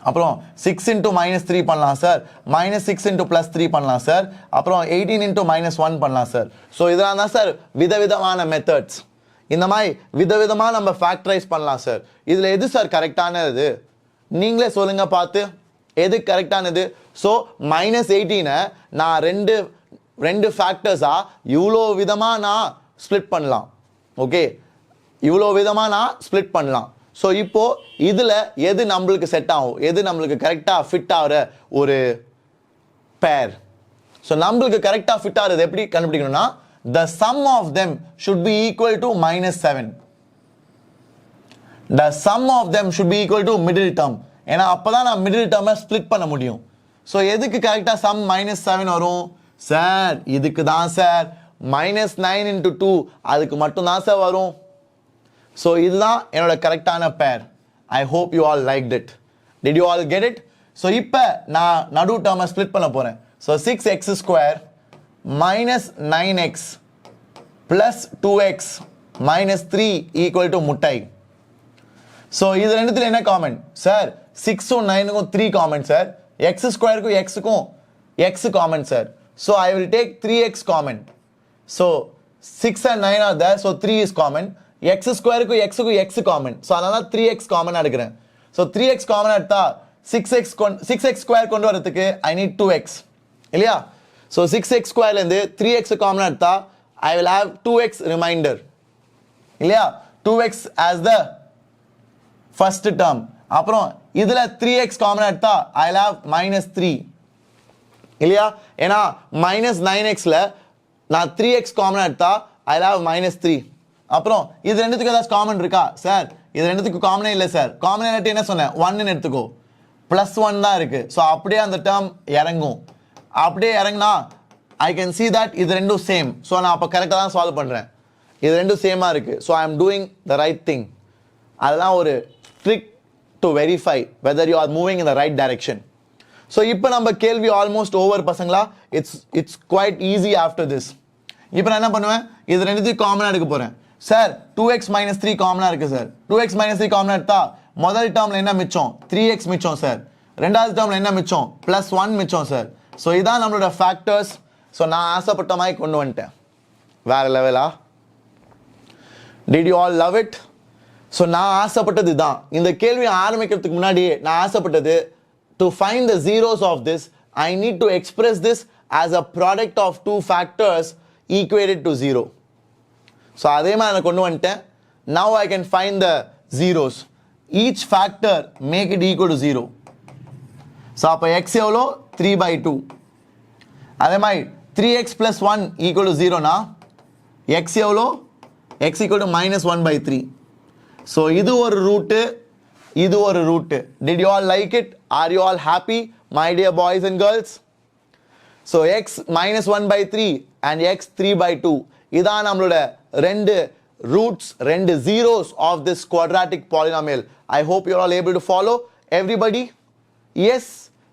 அப்புறம் 6 into -3 பண்ணலாம் சார், -6 into +3 பண்ணலாம் சார், அப்புறம் 18 into -1 பண்ணலாம் சார். ஸோ இதெல்லாம் தான் சார் விதவிதமான மெத்தட்ஸ். இந்த மாதிரி விதவிதமாக நம்ம ஃபேக்டரைஸ் பண்ணலாம் சார். இதில் எது சார் கரெக்டானது? நீங்களே சொல்லுங்க பார்த்து, எது கரெக்டானது? ஸோ -18 நான் ரெண்டு ஃபேக்டர்ஸா இவ்வளோ விதமாக நான் ஸ்ப்ளிட் பண்ணலாம். ஓகே, இவ்வளோ விதமாக நான் ஸ்ப்ளிட் பண்ணலாம். ஸோ இப்போ இதில் எது நம்மளுக்கு செட் ஆகும், எது நம்மளுக்கு கரெக்டாக ஃபிட் ஆகிற ஒரு பேர்? ஸோ நம்மளுக்கு கரெக்டாக ஃபிட் ஆகிறது எப்படி கண்டுபிடிக்கணும்னா, the sum of them should be equal to -7. the sum of them should be equal to middle term. ஏன்னா அப்பதான் நான் மிடில் டேர்மை ஸ்ப்ளிட் பண்ண முடியும். ஸோ எதுக்கு கரெக்டாக சம் -7 வரும் சார்? இதுக்கு தான் சார். -9 into 2 அதுக்கு மட்டும் தான் சார் வரும். ஸோ இதுதான் என்னோட கரெக்டான பேர். ஐ hope you all liked it. Did you all get it? So இப்போ நான் நடு டேர்மை ஸ்ப்ளிட் பண்ண போகிறேன். ஸோ 6x² -9x + 2x -3 = முட்டை. ஸோ இது ரெண்டுத்தில் என்ன காமன் சார்? 6ம் 9க்கும் 3 காமன் சார். x² xக்கும் x common sir. So I will take 3x common. So 6 and 9 are there, so 3 is common. x² xக்கும் x காமன். ஸோ அதனால 3x காமனாக எடுக்கிறேன். ஸோ 3x காமனாக எடுத்தா 6x² கொண்டு வரதுக்கு ஐ நீட் 2x இல்லையா? ஸோ 6x²லேருந்து 3x காமனாக எடுத்தா I will have 2x reminder இல்லையா? 2x as the first term. அப்புறம் இதில் 3x காமனாக எடுத்தா ஐ வில் ஹாவ் -3 இல்லையா? ஏன்னா மைனஸ் 9xல நான் 3x காமனாக எடுத்தா ஐ ஹாவ் -3. அப்புறம் இது ரெண்டுத்துக்கு ஏதாச்சும் காமன் இருக்கா சார்? இது ரெண்டுத்துக்கு காமனே இல்லை சார். காமன் இல்லாட்டி என்ன சொன்னேன், 1ன்னு எடுத்துக்கோ. +1 தான் இருக்கு. ஸோ அப்படியே அந்த டேர்ம் இறங்கும். அப்படியே இறங்கினா ஐ கேன் see that இது ரெண்டும் சேம். ஸோ நான் அப்போ கரெக்டாக தான் சால்வ் பண்ணுறேன். இது ரெண்டும் சேமாக இருக்கு. So I am doing the right thing. அதெல்லாம் ஒரு trick to verify whether you are moving in the right direction. So இப்போ நம்ம கேள்வி ஆல்மோஸ்ட் ஓவர் பசங்களா. It's quite easy after this. இப்போ நான் என்ன பண்ணுவேன், இது ரெண்டுத்தையும் காமனாக எடுக்க போகிறேன். சார் 2x - 3 காமனாக இருக்குது சார். 2x - 3 காமனாக எடுத்தா முதல் டேர்மில் என்ன மிச்சம், 3x மிச்சம் சார். ரெண்டாவது டேர்மில் என்ன மிச்சம், +1 மிச்சம் சார். ஸோ இதான் நம்மளோட ஃபேக்டர்ஸ். ஸோ நான் ஆசைப்பட்ட மாதிரி கொண்டு வந்துட்டேன். வேற லெவலா? Did you all love it? So நான் ஆசைப்பட்டது தான். இந்த கேள்வி ஆரம்பிக்கிறதுக்கு முன்னாடியே நான் ஆசைப்பட்டது, to find the zeros of this, I need to express this as a product of two factors equated to 0. So அதே மாதிரி நான் கொண்டு வந்துட்டேன். Now I can find the zeros. Each factor make it equal to 0. So அப்போ x எவ்வளோ, 3/2. அதே மாதிரி 3x + 1 equal to 0 னா x எவ்வளோ, x equal to -1/3. So இது ஒரு ரூட்டு, இது ஒரு route. Did you all like it? Are you all happy, my dear boys and girls? So x -1/3 and x 3/2. இதான் நம்மளோட ரெண்டு roots, ரெண்டு zeros of this quadratic polynomial. I hope you're all able to follow. Everybody? Yes?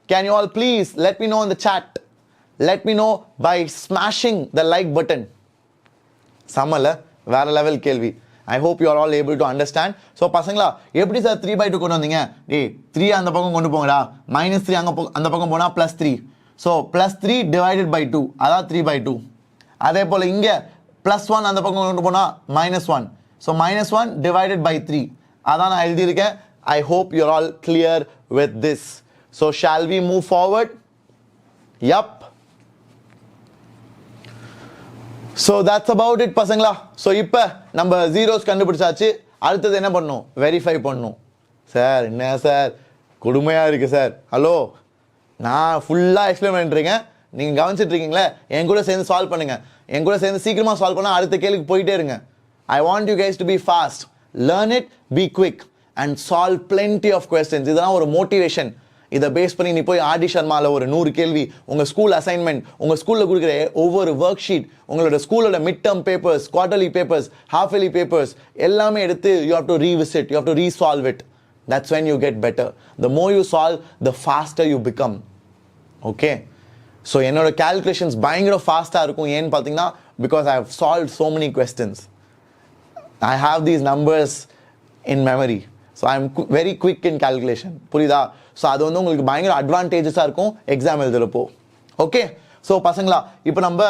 Can you all please let me know in the chat? Let me know by smashing the like button. சமல வேற level கேள்வி. I hope you are all able to understand. So பசங்களா எப்படி sir 3/2 கொண்டு வந்தீங்க? டேய் 3 அந்த பக்கம் கொண்டு போங்கடா. -3 அந்த பக்கம் போனா +3. ஸோ +3 / 2 அதான் 3/2. அதே போல் இங்கே +1 அந்த பக்கம் கொண்டு போனால் -1. ஸோ -1 / 3 அதான் நான் எழுதியிருக்கேன். I hope you are all clear with this. So shall we move forward? Yup. So that's about it பசங்களா. ஸோ இப்போ நம்ம ஜீரோஸ் கண்டுபிடிச்சாச்சு. அடுத்தது என்ன பண்ணணும், வெரிஃபை பண்ணணும். சார் என்ன சார் கொடுமையாக இருக்குது சார். ஹலோ, நான் ஃபுல்லாக எக்ஸ்பிளைன் பண்ணிட்டுருக்கேன், நீங்கள் கவனிச்சிட்டு இருக்கீங்களே. என் கூட சேர்ந்து சால்வ் பண்ணுங்கள். என் கூட சேர்ந்து சீக்கிரமாக சால்வ் பண்ணால் அடுத்த கேள்விக்கு போயிட்டே இருங்க. I want you guys to be fast, learn it, be quick and solve plenty of questions. இதெல்லாம் ஒரு மோட்டிவேஷன். இதை பேஸ் பண்ணி நீ போய் ஆர்டி ஷர்மாவில் ஒரு 100 கேள்வி, உங்கள் ஸ்கூல் அசைன்மெண்ட், உங்கள் ஸ்கூலில் கொடுக்குற ஒவ்வொரு ஒர்க் ஷீட், உங்களோட ஸ்கூலோட mid term papers, quarterly papers, half yearly papers எல்லாமே எடுத்து you have to revisit, you have to resolve it. That's when you get better. The more you solve, the faster you become. Okay, so என்னோட calculations பயங்கர ஃபாஸ்ட்டாக இருக்கும். ஏன்னு பார்த்தீங்கன்னா because I have solve so many questions. I have these numbers in memory. So I am very quick in calculation. புரியுதா? So அது வந்து உங்களுக்கு பயங்கர அட்வான்டேஜஸாக இருக்கும் எக்ஸாம் எழுதுறப்போ. ஓகே, ஸோ பசங்களா இப்போ நம்ம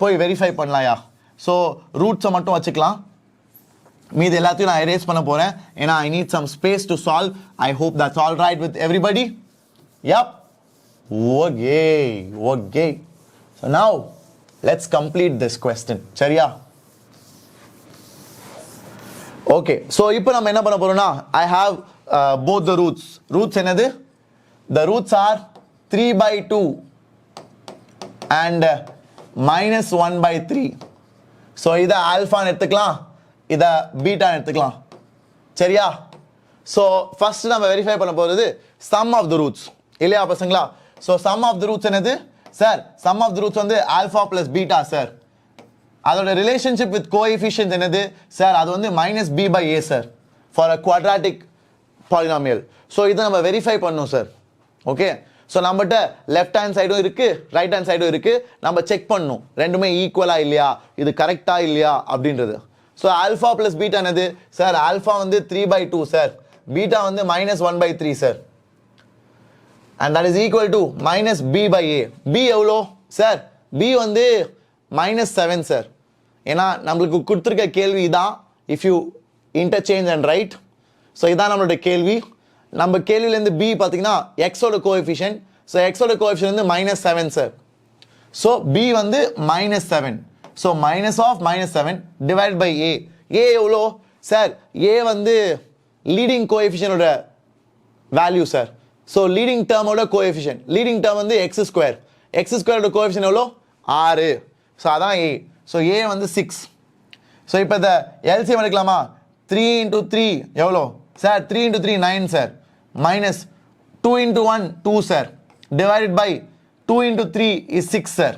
போய் வெரிஃபை பண்ணலாயா? ஸோ ரூட்ஸை மட்டும் வச்சுக்கலாம், மீது எல்லாத்தையும் நான் எரேஸ் பண்ண போகிறேன். ஏன்னா I need some space to solve. I hope that's all right with everybody. Yup, okay okay. So now let's complete this question. சரியா? ஓகே, ஸோ இப்போ நம்ம என்ன பண்ண போறோம்னா, I have both the roots. Roots என்னது? The roots are 3/2 and -1/3. So இதை ஆல்ஃபான்னு எடுத்துக்கலாம், இதை பீட்டான்னு எடுத்துக்கலாம். சரியா? ஸோ ஃபர்ஸ்ட் நம்ம வெரிஃபை பண்ண போகிறது சம் ஆஃப் த ரூட்ஸ் இல்லையா பசங்களா? So sum of the roots என்னது sir? Sum of the roots வந்து ஆல்ஃபா + பீட்டா சார். அதோட ரிலேஷன்ஷிப் வித் கோஎஃபிஷியன்ட் என்னது சார்? அது வந்து -b/a sir for a quadratic polynomial. So இதை நம்ம வெரிஃபை பண்ணணும் சார். ஓகே, ஸோ நம்மகிட்ட லெஃப்ட் ஹேண்ட் சைடும் இருக்குது, ரைட் ஹேண்ட் சைடும் இருக்குது. நம்ம செக் பண்ணணும் ரெண்டுமே ஈக்குவலாக இல்லையா, இது கரெக்டாக இல்லையா அப்படின்றது. ஸோ ஆல்ஃபா + பீட்டா என்னது சார்? ஆல்ஃபா வந்து 3/2 சார், பீட்டா வந்து -1/3 sir. And that is equal to -b/a. b எவ்வளோ சார்? b வந்து -7 சார். ஏன்னா நம்மளுக்கு கொடுத்துருக்க கேள்வி இதான், if you interchange and right. So இதான் நம்மளோட கேள்வி. நம்ம கேள்வியிலேருந்து b பார்த்தீங்கன்னா எக்ஸோட கோஎஃபிஷியன்ட். ஸோ எக்ஸோட கோஎஃபிஷியன்ட் வந்து -7 சார். ஸோ b வந்து -7. So -7 divide by a. a எவ்வளோ சார்? a வந்து லீடிங் கோஎஃபிஷியனோட வேல்யூ சார். ஸோ லீடிங் டேர்மோட கோஎஃபிஷியன்ட், லீடிங் டேர்ம் வந்து x². x ஸ்கொயரோட கோஎஃபிஷியன்ட் எவ்வளோ 6. ஸோ அதான் a. ஸோ a வந்து 6. ஸோ இப்போ இந்த எல்சிஎம் எடுக்கலாமா? 3 into 3 எவ்வளோ sir? 3 into 3 9 sir. Minus 2 into 1 2 sir. Divided by 2 into 3 is 6 sir.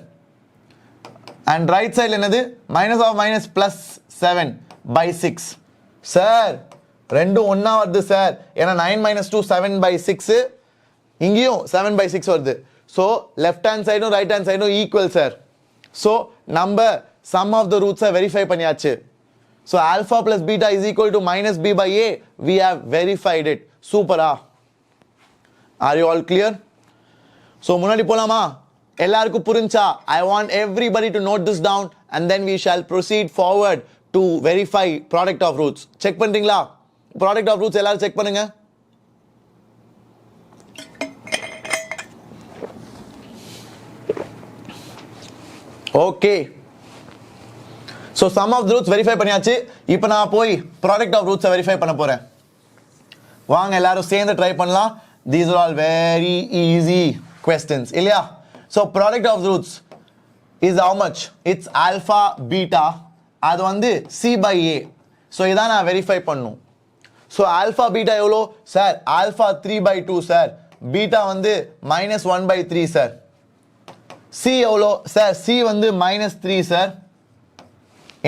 And right சைடில் என்னது? Minus of minus plus 7 by 6 sir. ரெண்டும் ஒன்றா வருது சார். ஏன்னா 9 minus 2 7 by 6, இங்கேயும் 7 by 6 வருது. ஸோ லெஃப்ட் ஹேண்ட் சைடும் ரைட் ஹேண்ட் சைடும் ஈக்குவல் சார். ஸோ நம்ம sum of the roots verify பண்ணியாச்சு. So alpha plus beta is equal to minus B by A. We have verified it. சூப்பரா? Are you all clear? So முன்னாடி போலாமா? எல்லாருக்கும் புரிஞ்சா? I want everybody to note this down and then we shall proceed forward to verify product of roots. Check பண்றீங்களா? Product of roots எல்லாரும் check பண்ணுங்க. Okay. So sum of the roots verify பண்ணியாச்சு. இப்போ நான் போய் ப்ராடக்ட் ஆஃப் ரூட்ஸை வெரிஃபை பண்ண போகிறேன். வாங்க எல்லாரும் சேர்ந்து ட்ரை பண்ணலாம். These are all very easy questions இல்லையா? So product of roots is how much? It's alpha beta. அது வந்து சி பை ஏ. ஸோ இதான் நான் வெரிஃபை பண்ணும். ஸோ ஆல்ஃபா பீட்டா எவ்வளோ சார்? Alpha 3/2 sir. பீட்டா வந்து -1/3 சார். சி எவ்வளோ சார்? சி வந்து -3 சார்.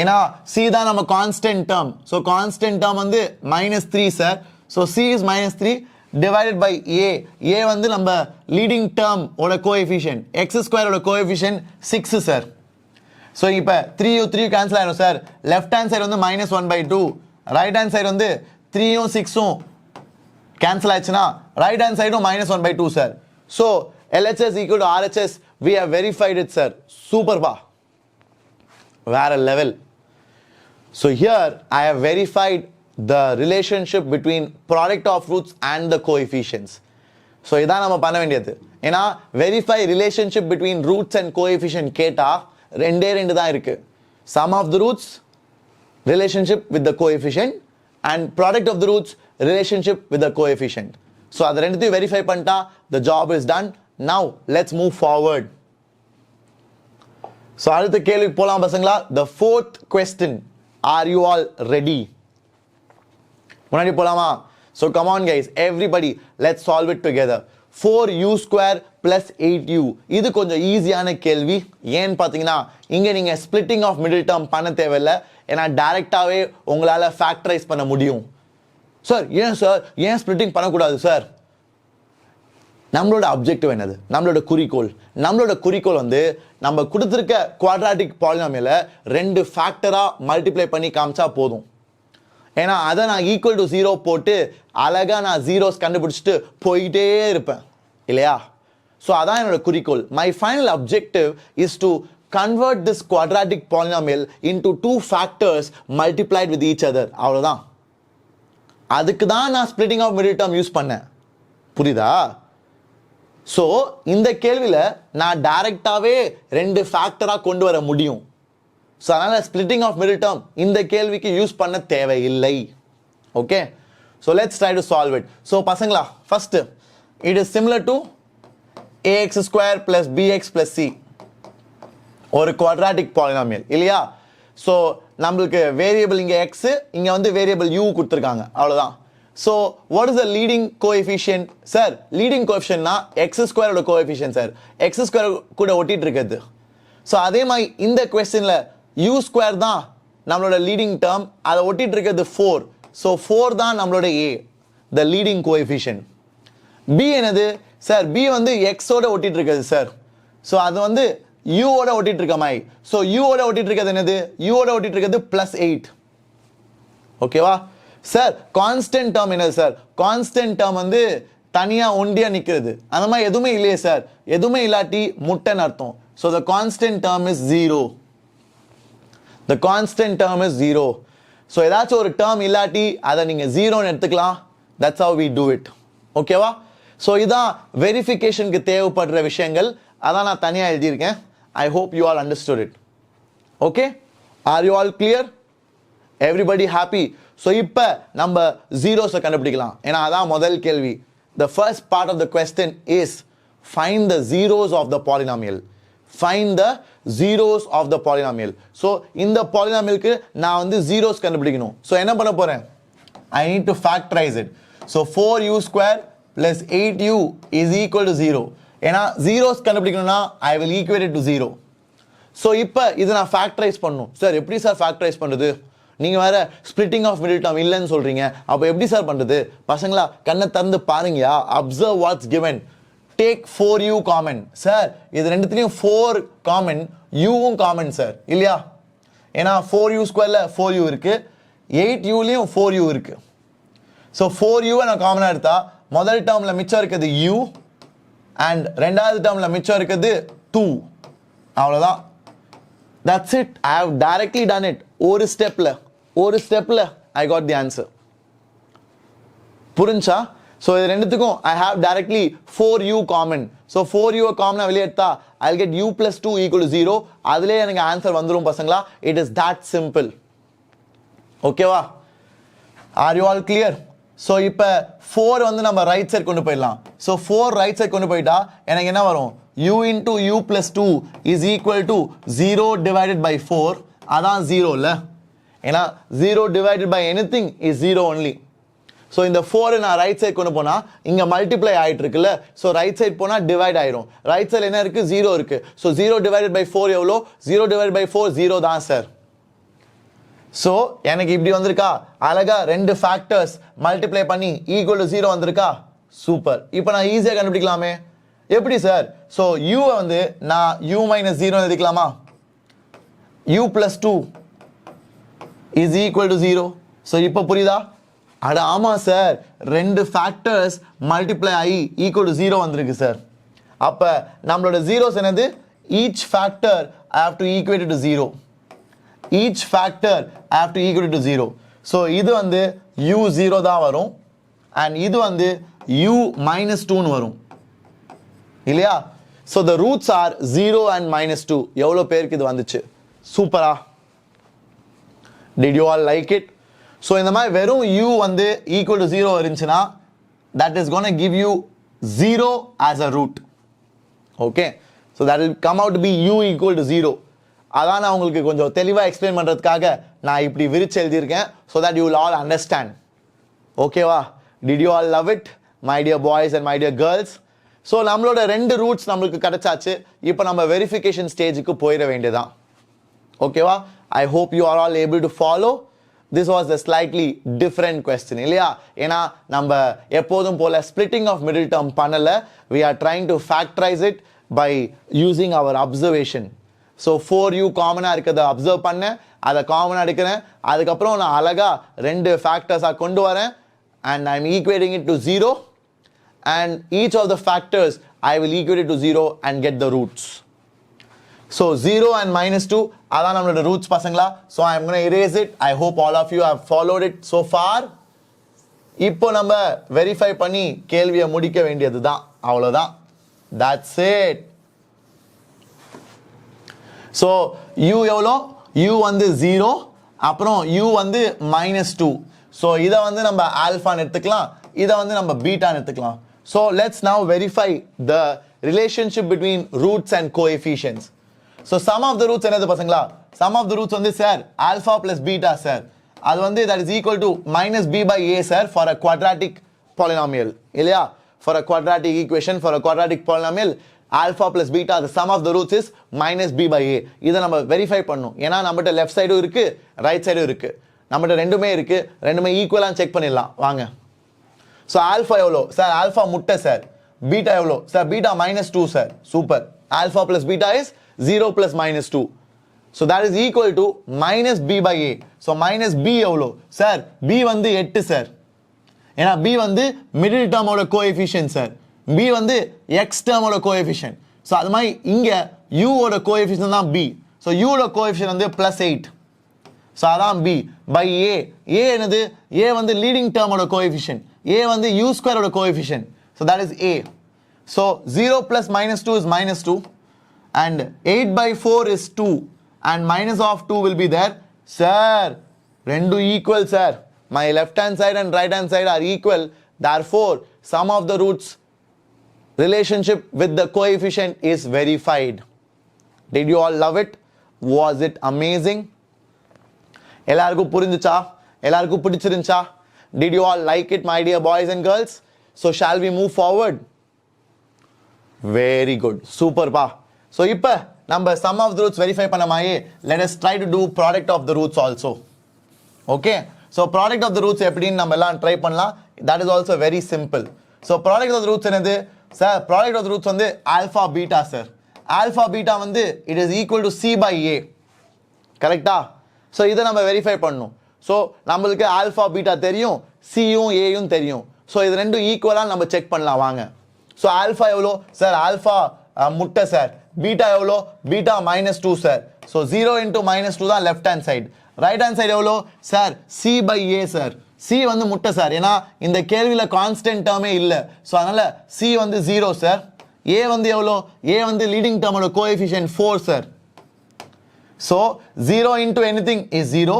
ஏன்னா சி தான் நம்ம constant term. So constant term வந்து -3 sir. So C is -3 divided by A. A வந்து நம்ம லீடிங் டேர்ம் ஓட கோஎஃபிஷியன்ட். எக்ஸ் ஸ்கொயரோட கோஎஃபிஷியன்ட் 6 சார். ஸோ இப்போ 3 கேன்சல் ஆயிடும் சார். லெஃப்ட் ஹேண்ட் சைடு வந்து -1/2. ரைட் ஹேண்ட் சைடு வந்து 3ம் 6ம் கேன்சல் ஆயிடுச்சுன்னா ரைட் ஹேண்ட் சைடும் -1/2 sir. So LHS equal to RHS. We have verified it sir. Super ba. Where a level. So here I have verified the relationship between product of roots and the coefficients. So இதான் நம்ம பண்ண வேண்டியது. ஏன்னா verify relationship between roots and coefficient கேட்டா ரெண்டு தான் இருக்கு. Sum of the roots relationship with the coefficient and product of the roots relationship with the coefficient. So அது ரெண்டுத்தையும் verify பண்ணிட்டா the job is done. Now let's move forward. So அடுத்த கேள்விக்கு போலாம் பசங்களா. The fourth question. Are you all ready? முன்னாடி போலாமா? So come on guys, everybody, let's solve it together. 4u square plus 8u. இது கொஞ்சம் ஈஸியான கேள்வி. ஏன்னு பார்த்தீங்கன்னா இங்க நீங்க splitting of middle term பண்ண தேவையில்லை. ஏன்னா டைரக்டாவே உங்களால ஃபேக்டரைஸ் பண்ண முடியும். சார் ஏன் ஸ்பிளிட்டிங் பண்ணக்கூடாது சார்? நம்மளோட அப்ஜெக்டிவ் என்னது? நம்மளோட குறிக்கோள் வந்து நம்ம கொடுத்துருக்க குவாட்ராட்டிக் பாலினாமியலை 2 ஃபேக்டரா மல்டிப்ளை பண்ணி காமிச்சா போதும். ஏன்னா அதை நான் ஈக்குவல் டு 0 போட்டு அழகா நான் ஜீரோஸ் கண்டுபிடிச்சிட்டு போயிட்டே இருப்பேன் இல்லையா? ஸோ அதான் என்னோட குறிக்கோள். My final objective is to convert this quadratic polynomial into 2 factors multiplied with each other. அவ்வளோதான். அதுக்கு தான் நான் splitting of middle term use பண்ணேன். புரியுதா? ஸோ இந்த கேள்வியில் நான் டைரக்டாகவே 2 ஃபேக்டராக கொண்டு வர முடியும். ஸோ அதனால் ஸ்பிளிட்டிங் ஆஃப் மிடில் டேர்ம் இந்த கேள்விக்கு யூஸ் பண்ண தேவையில்லை. Okay, so let's try to solve it. So பசங்களா, first it is similar to ax square plus bx plus c, ஒரு குவாட்ராட்டிக் பாலினாமியல் இல்லையா? ஸோ நம்மளுக்கு வேரியபிள் இங்கே x, இங்கே வந்து வேரியபிள் u கொடுத்துருக்காங்க. அவ்வளோதான். So what is the leading coefficient? Sir, leading coefficient na x square oda coefficient sir. x square kuda ஒட்டிட்டு இருக்குது. So அதே மாதிரி இந்த क्वेश्चनல u square தான் நம்மளோட leading term, அத ஒட்டிட்டு இருக்குது 4. So 4 தான் நம்மளோட a, the leading coefficient. b என்னது? Sir, b வந்து x ஓட ஒட்டிட்டு இருக்குது sir. So அது வந்து u ஓட ஒட்டிட்டு இருக்க மாதிரி. So u ஓட ஒட்டிட்டு இருக்குது என்னது? u ஓட ஒட்டிட்டு இருக்குது +8. ஓகேவா? சார் கான்ஸ்டன்ட் டேர்ம் என்ன சார்? கான்ஸ்டன்ட் டேர்ம் வந்து தனியா ஒண்டியா நிக்கிறது. அந்த மாதிரி எதுவுமே இல்லையே சார். எதுவுமே இல்லாட்டி முட்டைன்னு அர்த்தம். So the constant term is 0. The constant term is 0. So ஏதாச்சும் ஒரு டேர்ம் இல்லாட்டி அதை நீங்க 0ன்னு எடுத்துக்கலாம். That's how we do it. ஓகேவா? ஸோ இதான் வெரிஃபிகேஷனுக்கு தேவைப்படுற விஷயங்கள். அதான் நான் தனியாக எழுதியிருக்கேன். I hope you all understood it. Okay, are you all clear? Everybody happy? So இப்போ நம்ம ஜீரோஸை கண்டுபிடிக்கலாம். ஏன்னா அதான் முதல் கேள்வி. The first part of the question is find the zeros of the polynomial. Find the zeros of the polynomial. So இந்த polynomialக்கு நான் வந்து zeros கண்டுபிடிக்கணும். So என்ன பண்ண போறேன்? I need to factorize it. So 4u square plus 8u is equal to 0. ஏன்னா zeros கண்டுபிடிக்கணும்னா I will equate it to 0. So இப்போ இதை நான் factorize பண்ணணும். சார் எப்படி சார் factorize பண்ணுறது? நீங்க வேற splitting of middle term இல்லைன்னு சொல்றீங்க. அப்போ எப்படி சார் பண்ணுறது? பசங்களா கண்ணை திறந்து பாருங்கயா. Observe what's given. Take 4u common. Sir இது ரெண்டுத்துலயும் 4 common, uவும் common சார் இல்லையா? ஏன்னா 4u ஸ்கொயர்ல 4u இருக்கு, 8uலயும் 4u இருக்கு. ஸோ 4u நான் காமனா எடுத்தா முதல் டேர்ம்ல மிச்சம் இருக்கிறது u அண்ட் ரெண்டாவது டேர்ம்ல மிச்சம் இருக்கிறது 2. அவ்வளோதான். That's it. I have directly done it. ஒரு ஸ்டெப்ல I got the answer. புரிஞ்சா? So இது ரெண்டுத்துக்கும் I have directly 4u common. So 4u காமனா வெளியே எடுத்தா I'll get u plus 2 equal to 0. அதிலே எனக்கு ஆன்சர் வந்துரும் பசங்களா. It is that simple. ஓகேவா? Are you all clear? So இப்போ 4 வந்து நம்ம ரைட் சைடு கொண்டு போயிடலாம். So 4 ரைட் சைடு கொண்டு போயிட்டா எனக்கு என்ன வரும்? u into u plus 2 is equal to 0 divided by 4. அதான் 0 இல்ல? ஏன்னா 0 divided by anything is 0 only. So இந்த 4 நான் ரைட் சைடு கொண்டு போனா இங்க மல்டிப்ளை ஆயிட்டு இருக்குல்ல. So ரைட் சைடு போனா டிவைட் ஆயிரும். ரைட் சைடு என்ன இருக்கு? 0 இருக்கு. So 0 divided by 4 எவ்வளோ? 0 divided by 4 0 தான் சார். So எனக்கு இப்படி வந்திருக்கா? அழகா ரெண்டு ஃபேக்டர்ஸ் மல்டிப்ளை பண்ணி ஈக்குவல் டு 0 வந்திருக்கா? சூப்பர். இப்போ நான் ஈஸியா கண்டுபிடிக்கலாமே. எப்படி சார்? So u வந்து நான் u minus 0 எழுதிக்கலாமா? u plus 2 is equal to 0. So இப்போ புரியுதா? அட ஆமா சார், ரெண்டு ஃபேக்டர்ஸ் மல்டிப்ளை ஆகி ஈக்குவல் டு 0 வந்திருக்கு சார். அப்ப நம்மளோட ஜீரோஸ் என்னது? Each factor I have to equate it to 0. Each factor I have to equate it to 0. So இது வந்து u 0 தான் வரும் and இது வந்து u minus 2 னு வரும் இல்லையா? So the roots are 0 and minus 2. எவ்வளோ பேருக்கு இது வந்துச்சு? சூப்பரா? Did you all like it? So இந்த மாதிரி வெறும் u வந்து equal to 0 இருந்துச்சுன்னா that is going to give you 0 as a root. Okay? So that will come out to be u equal to 0. அதான் நான் உங்களுக்கு கொஞ்சம் தெளிவாக எக்ஸ்பிளைன் பண்ணுறதுக்காக நான் இப்படி விரிச்சு எழுதியிருக்கேன். So that you will all understand. ஓகேவா? Did you all love it? My dear boys and my dear girls. So நம்மளோட ரெண்டு ரூட்ஸ் நம்மளுக்கு கிடைச்சாச்சு. இப்போ நம்ம வெரிஃபிகேஷன் ஸ்டேஜுக்கு போயிட வேண்டியதான். ஓகேவா? I hope you are all able to follow. This was a slightly different question இல்லையா? ஏன்னா நம்ம எப்போதும் போல splitting of middle term பண்ணல. We are trying to factorize it by using our observation. So 4u காமனாக இருக்கிறத அப்சர்வ் பண்ணேன், அதை காமனாக எடுக்கிறேன், அதுக்கப்புறம் நான் அழகா ரெண்டு ஃபேக்டர்ஸாக கொண்டு வரேன் and I'm equating it to 0 and each of the factors I will equate it to 0 and get the roots. So 0 and minus 2 அதான் நம்மளோட roots பசங்களா. So I'm going to erase it. I hope all of you have followed it so far. இப்போ நம்ம verify பண்ணி கேள்வியை முடிக்க வேண்டியது தான். அவ்வளோதான். That's it. So u எவ்வளோ? u வந்து 0, அப்புறம் u வந்து minus 2. So இதை வந்து நம்ம ஆல்ஃபான்னு எடுத்துக்கலாம், இதை வந்து நம்ம பீட்டான்னு எடுத்துக்கலாம். So let's now verify the relationship between roots and coefficients. So sum of the roots என்னது பசங்களா? Sum of the roots வந்து sir alpha plus beta sir. அது வந்து that is equal to minus b by a sir for a quadratic polynomial இல்லையா? For a quadratic equation, for a quadratic polynomial, alpha plus beta, the sum of the roots is minus b by a. இதை நம்ம verify பண்ணணும். ஏன்னா நம்மகிட்ட left சைடும் இருக்கு, right சைடும் இருக்கு. நம்மகிட்ட ரெண்டுமே இருக்கு, ரெண்டுமே ஈக்குவலாக செக் பண்ணிடலாம் வாங்க. ஸோ ஆல்ஃபா எவ்வளோ சார்? ஆல்ஃபா முட்டை சார். பீட்டா எவ்வளோ sir? Beta minus 2 sir. Super. Alpha plus beta is 0 plus minus 2. So that is equal to minus b by a. So minus b எவ்வளோ சார்? b வந்து 8 sir. ஏன்னா b வந்து middle டேர்மோட coefficient sir. b வந்து x டேர்மோட coefficient. So அது மாதிரி இங்கே u ஓட coefficient தான் b. ஸோ u ஓட கோஎஃபிஷியன்ட் வந்து +8. ஸோ அதான் b by a. a என்னது? a வந்து லீடிங் டேர்மோட கோஎஃபிஷியன்ட். a வந்து u ஸ்கொயரோட coefficient. So that is a. So 0 plus minus 2 is minus 2 and 8 by 4 is 2 and minus of 2 will be there. Sir, rendu equal sir. My left hand side and right hand side are equal. Therefore, sum of the roots relationship with the coefficient is verified. Did you all love it? Was it amazing? எல்லாருக்கும் புரிஞ்சுச்சா? எல்லாருக்கும் பிடிச்சிருந்துச்சா? Did you all like it, my dear boys and girls? So shall we move forward? Very good. Super pa. So இப்ப நம்ம sum of the roots verify பண்ணமாயே, let us try to do product of the roots also. Okay? So product of the roots எப்படின்னு நம்ம எல்லாம் try பண்ணலாம். That is also very simple. So product of the roots என்னது? Sir, product of the roots வந்து alpha beta sir. Alpha beta வந்து it is equal to c by a. கரெக்ட்டா? So இதை நம்ம வெரிஃபை பண்ணணும். So நம்மளுக்கு alpha beta தெரியும், c யும் a யும் தெரியும். So இது ரெண்டும் ஈக்குவலா நம்ம செக் பண்ணலாம் வாங்க. So alpha எவ்வளோ? Sir alpha முட்டை சார். beta எவ்வளோ? beta -2 sir. So 0 into -2 தான் left hand side. Right hand side எவ்வளோ? Sir c by a sir. c வந்து முட்டை சார். ஏன்னா இந்த கேள்வியில் கான்ஸ்டன்ட் டேர்மே இல்லை. ஸோ அதனால c வந்து 0 சார். a வந்து எவ்வளோ? a வந்து லீடிங் டேர்மோட coefficient 4 sir. So 0 into anything is 0.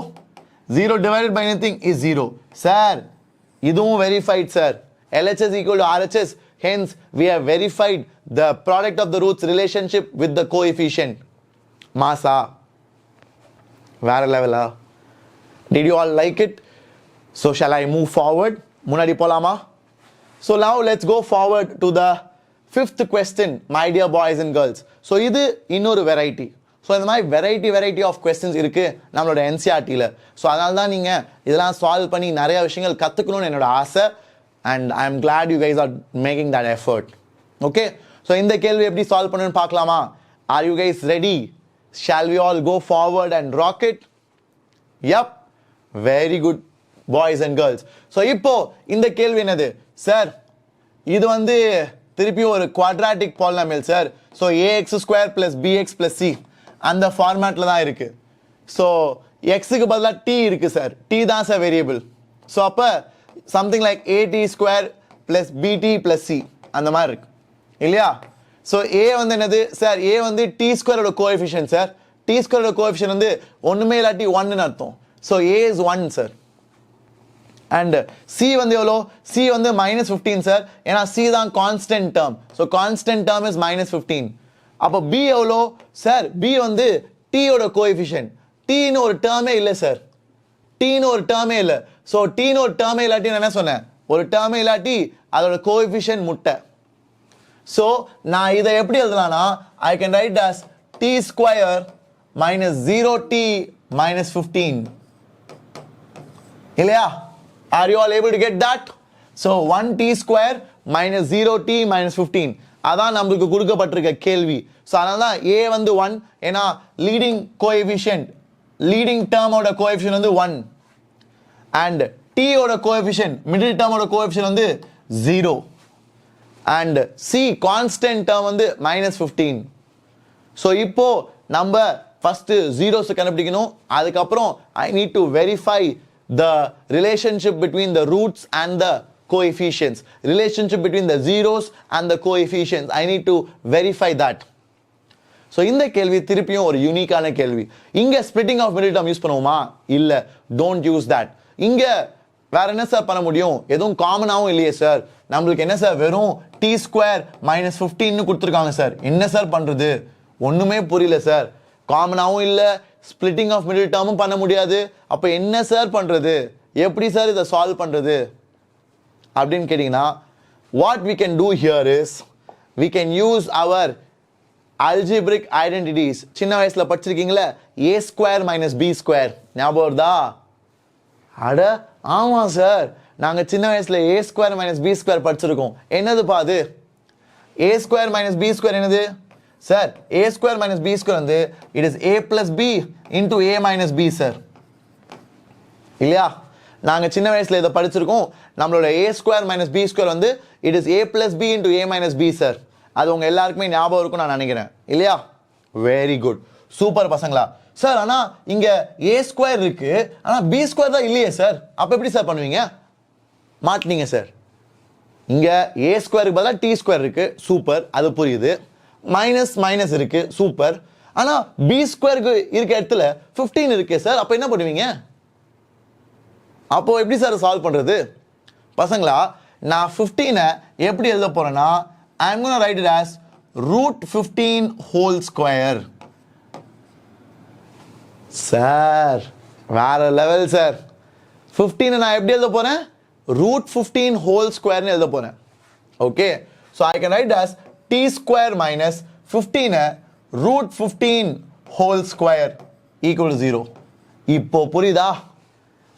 0 divided by anything is 0. Sir இதுவும் verified sir. LHS equal to RHS. Hence we have verified the product of the roots relationship with the coefficient. மாசா வேற லெவலா? Did you all like it? So shall I move forward? முன்னாடி போலாமா? So now let's go forward to the fifth question, my dear boys and girls. So இது இன்னொரு variety. So இந்த மாதிரி variety of questions இருக்கு நம்மளோட NCERTல. ஸோ அதனால தான் நீங்க இதெல்லாம் சால்வ் பண்ணி நிறைய விஷயங்கள் கத்துக்கணும்னு என்னோட ஆசை. And I am glad you guys are making that effort. Okay? So இந்த கேள்வி எப்படி சால்வ் பண்ணணும்னு பார்க்கலாமா? Are you guys ready? Shall we all go forward and rock it? Yep. Very good boys and girls. So இப்போ இந்த கேள்வி என்னது? Sir இது வந்து திருப்பி ஒரு quadratic polynomial sir. So ax² plus bx plus c அந்த ஃபார்மேட்ல தான் இருக்கு. ஸோ எக்ஸுக்கு பதிலாக t இருக்கு சார். t தான் சார் வேரியபிள். ஸோ அப்போ something like at² plus bt plus c அந்த மாதிரி இருக்கு இல்லையா? ஸோ a வந்து என்னது சார்? a வந்து t² coefficient sir. t² coefficient வந்து ஒன்றுமே இல்லாட்டி 1ன்னு அர்த்தம். So a is 1 sir. And c வந்து எவ்வளோ? c வந்து -15 சார். ஏன்னா c தான் constant term. So constant term is -15. அப்போ b எவ்வளோ சார்? b வந்து t ஓட கோஎஃபிஷியன்ட். t ன்னு ஒரு டேர்மே இல்லை சார். t ன்னு ஒரு டேர்மே இல்லை. ஸோ t ன்னு ஒரு டேர்மே இல்லாட்டி நான் என்ன சொன்னேன்? ஒரு டேர்மே இல்லாட்டி அதோட கோஎஃபிஷியன்ட் முட்டை. ஸோ நான் இதை எப்படி எழுதலாம்னா I can write as t² minus 0t minus 15 இல்லையா? Are you all able to get that? So 1t² minus 0t minus 15 அதான் நம்மளுக்கு கொடுக்கப்பட்டிருக்க கேள்வி. ஸோ அதனால தான் a வந்து 1 ஏன்னா லீடிங் கோஎஃபிஷியன்ட் லீடிங் டேர்மோட கோஎஃபிஷியன்ட் வந்து 1 அண்ட் t ஓட கோஎஃபிஷியன்ட் மிடில் டேர்மோட கோஎஃபிஷியன்ட் வந்து 0 அண்ட் c கான்ஸ்டன்ட் டேர்ம் வந்து -15. ஸோ இப்போ நம்ம ஃபர்ஸ்ட் ஜீரோஸ் கண்டுபிடிக்கணும். அதுக்கப்புறம் I need to verify the relationship between the roots and the coefficients, relationship between the zeros and the coefficients. I need to verify that. So இந்த கேள்வி திருப்பியும் ஒரு யூனிக்கான கேள்வி. இங்க splitting of middle term use பண்ணுவோமா? இல்ல, don't use that. இங்க வேற என்ன சார் பண்ண முடியும்? எதுவும் காமனாவும் இல்லையே சார். நம்மளுக்கு என்ன சார் வெறும் t² -15 கொடுத்துருக்காங்க சார். என்ன சார் பண்றது? ஒண்ணுமே புரியல சார். காமனாவும் இல்ல, ஸ்பிளிட்டிங் ஆஃப் மிடில் டேர்மும் பண்ண முடியாது. அப்போ என்ன சார் பண்ணுறது? எப்படி சார் இதை சால்வ் பண்ணுறது அப்படின்னு கேட்டிங்கன்னா, what we can do here is we can use our algebraic identities. சின்ன வயசில் படிச்சிருக்கீங்களே a² minus b². ஞாபகம் வருதா? அட ஆமாம் சார், நாங்கள் சின்ன வயசில் a² minus b² படிச்சிருக்கோம். என்னதுப்பா அது? a² minus b² என்னது சார்? a² minus b² வந்து it is a plus b into a minus b sir. இல்லையா? நாங்கள் சின்ன வயசில் இதை படிச்சிருக்கோம். நம்மளோட a² minus b² வந்து it is a plus b into a minus b sir. அது உங்கள் எல்லாருக்குமே ஞாபகம் இருக்கும் நான் நினைக்கிறேன் இல்லையா? வெரி குட், சூப்பர் பசங்களா. சார் ஆனால் இங்கே a² இருக்கு, ஆனால் b² தான் இல்லையே சார். அப்போ எப்படி சார் பண்ணுவீங்க? மாட்டினீங்க சார். இங்கே a² பதிலாக t² இருக்கு, சூப்பர், அது புரியுது. மைனஸ் மைனஸ் இருக்கு, சூப்பர். ஆனா b² இருக்க இடத்துல 15 இருக்கு சார். அப்ப என்ன பண்ணுவீங்க? அப்போ எப்படி சார் சால்வ் பண்றது? பசங்களா, நான் 15 எப்படி எழுத போறேன்னா I'm going to write it as root 15 whole square. Sir, வேற level sir. 15 நான் எப்படி எழுத போறேன்? root 15 whole square னு எழுத போறேன். Okay, so I can write as t square minus 15 root 15 whole square equal to 0. இப்போ புரியுதா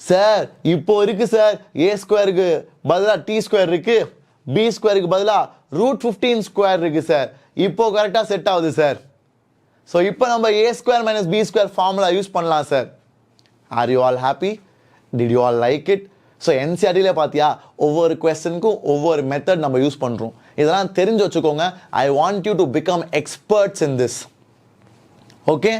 சார்? இப்போ இருக்கு சார் a ஸ்கொயருக்கு பதிலா t ஸ்கொயர் இருக்கு, b ஸ்கொயருக்கு பதிலா root 15 ஸ்கொயர் இருக்கு சார். இப்போ கரெக்டா செட் ஆகுது சார். ஸோ இப்போ நம்ம a square minus b square formula use பண்ணலாம் sir. Are you all happy? Did you all like it? So என்சிஆர்டியில் பார்த்தியா ஒவ்வொரு கொஸ்டனுக்கும் ஒவ்வொரு மெத்தட் நம்ம யூஸ் பண்ணுறோம். இதெல்லாம் தெரிஞ்சு வச்சுக்கோங்க. ஐ want you to become experts in this. Okay,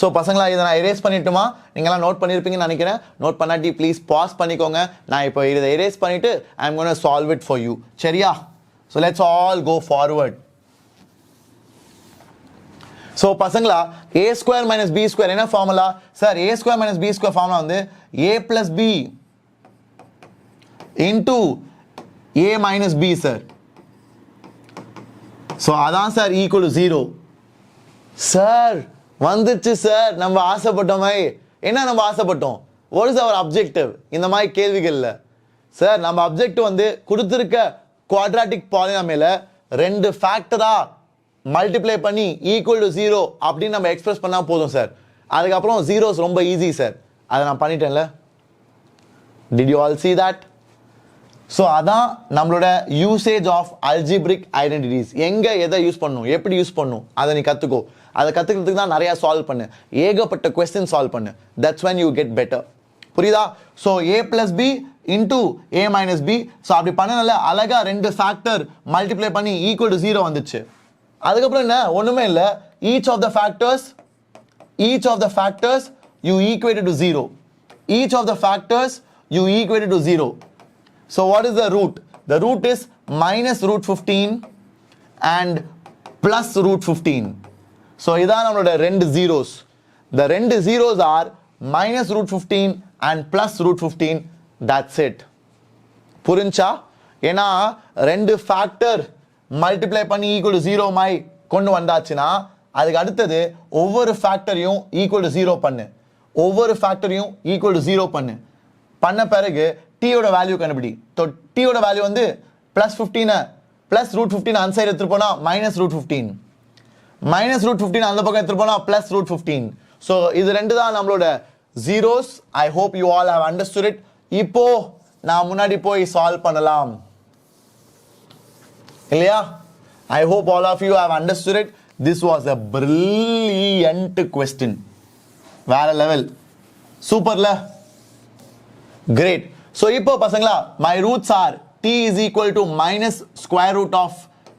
so பசங்களா இதை நான் எரேஸ் பண்ணிட்டுமா? நீங்களாம் நோட் பண்ணியிருப்பீங்கன்னு நினைக்கிறேன். நோட் பண்ணாட்டி ப்ளீஸ் பாஸ் பண்ணிக்கோங்க. நான் இப்போ இதை எரேஸ் பண்ணிவிட்டு I am gonna solve it for you. சரியா? So let's all go forward. So பசங்களா a square minus b square என்ன formula sir? A square minus b square formula வந்து a plus b into a minus b sir. So அதான் sir equal to 0. Sir வந்துச்சு sir நம்ம ஆசைப்பட்ட மாதிரி. என்ன நம்ம ஆசைப்பட்டோம்? What is our objective? இந்த மாதிரி கேள்விகள்ல சார் நம்ம அப்ஜெக்டிவ் வந்து கொடுத்துருக்க குவாட்ராட்டிக் பாலினாமியல 2 ஃபேக்டரா மல்டிப்ளை பண்ணி ஈக்குவல் டு 0 அப்படின்னு நம்ம எக்ஸ்பிரஸ் பண்ணா போதும் சார். அதுக்கப்புறம் ஜீரோஸ் ரொம்ப ஈஸி சார். அதை நான் பண்ணிட்டேன்ல. Did you all see that? So அதான் நம்மளோட யூசேஜ் ஆஃப் அல்ஜிப்ரிக் ஐடென்டிட்டிஸ். எங்கே எதை யூஸ் பண்ணணும், எப்படி யூஸ் பண்ணணும் அதை நீ கற்றுக்கோ. அதை கற்றுக்கிறதுக்கு தான் நிறையா சால்வ் பண்ணு, ஏகப்பட்ட கொஸ்டின் சால்வ் பண்ணு. That's when you get better. புரியுதா? So A plus b into a minus B. So அப்படி பண்ணனால அழகா 2 ஃபேக்டர் மல்டிப்ளை பண்ணி ஈக்குவல் டு 0 வந்துச்சு. அதுக்கப்புறம் என்ன? ஒன்றுமே இல்லை. each of the factors you equated to 0. each of the factors you equated to 0. So what is the root? The root is minus root 15 and plus root 15. So இதான் நம்மளோட 2 zeros. The 2 zeros are minus root 15 and plus root 15. That's it. புரிஞ்சா? ஏன்னா 2 factor multiply பண்ணி equal to 0 மாய் கொண்டு வந்தாச்சுன்னா அதுக்கு அடுத்தது ஒவ்வொரு ஃபேக்டரையும் ஈக்குவல் டு 0 பண்ணு. ஒவ்வொரு ஃபேக்டரையும் ஈக்குவல் டு 0 பண்ணு. பண்ண பிறகு டீயோட வேல்யூ கண்டுபிடி. டீயோட வேல்யூ வந்து பிளஸ் 15 பிளஸ் ரூட் 15 அந்த சைடு எடுத்துட்டு போனா மைனஸ் ரூட் 15, மைனஸ் ரூட் 15 அந்த பக்கம் எடுத்துட்டு போனா பிளஸ் ரூட் 15. ஸோ இது 2 தான் நம்மளோட zeros. I hope you all have understood it. இப்போ நான் முன்னாடி போய் சால்வ் பண்ணலாம் இல்லையா? I hope all of you have understood it. This was a brilliant question. வேற லெவல். சூப்பர்ல. கிரேட். ஸோ இப்போ பசங்களா my roots are t is equal to minus square root of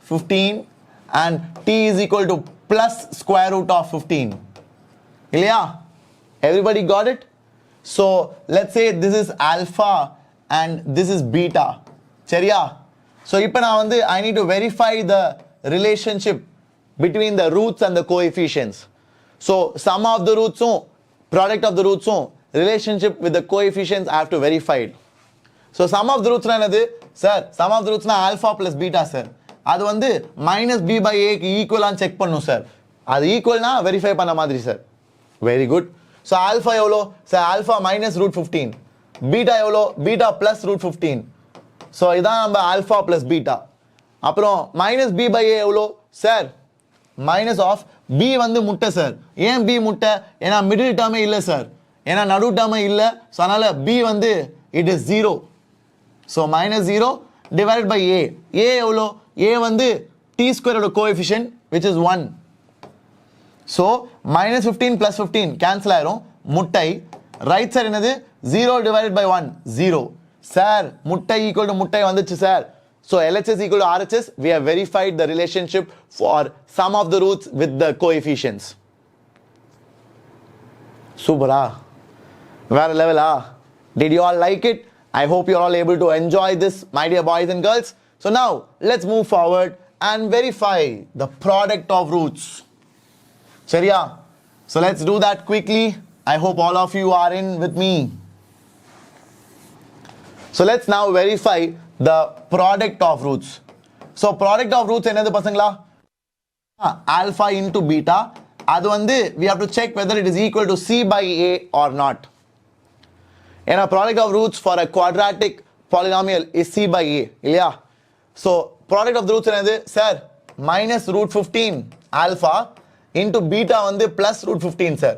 15 and t is equal to plus square root of 15. இல்லையா? Everybody got it? So let's say this is alpha and this is beta. சரியா? So இப்போ நான் வந்து I need to verify the relationship between the roots and the coefficients. So sum of the roots, product of the roots, relationship with the coefficients I have to verify it. So sum of the roots என்னது sir? sum of the roots alpha plus beta sir. அது வந்து minus b by a க்கு ஈக்குவலான்னு check பண்ணும் sir. அது ஈக்குவல்னா verify பண்ண மாதிரி சார். Very good. So alpha எவ்வளோ sir? Alpha minus root 15. Beta எவ்வளோ? Beta plus root 15. ஸோ இதான் நம்ம ஆல்ஃபா பிளஸ் பீட்டா. அப்புறம் மைனஸ் பி பை ஏ எவ்வளோ சார்? மைனஸ் ஆஃப் பி வந்து முட்டை சார். ஏன் பி முட்டை? ஏன்னா மிடில் டேர்மே இல்லை சார். ஏன்னா நடு டேர்மே இல்லை. ஸோ அதனால பி வந்து it is 0. So minus 0 divided by A. A எவ்வளோ? ஏ வந்து டி ஸ்கொயரோட coefficient which is 1. So minus 15 plus 15 cancel ஆயிரும். முட்டை ரைட் சைடு என்னது? 0 டிவைடட் பை 1 0. சார் முட்டை ஈக்குவல் டு முட்டை வந்துச்சு sir. So LHS equal to RHS, we have verified the relationship for sum of the roots with the coefficients. Super, Very level, Did you all like it? I hope you are all able to enjoy this, my dear boys and girls. So now, let's move forward and verify the product of roots. Chariya? So let's do that quickly. I hope all of you are in with me. So let's now verify the product of roots. So product of roots என்னது பசங்களா? Alpha into beta. அது வந்து we have to check whether it is equal to c by a or not. And a product of roots for a quadratic polynomial is c by a. இல்லையா? So product of the roots என்னது? Sir, minus root 15 alpha into beta வந்து plus root 15 sir.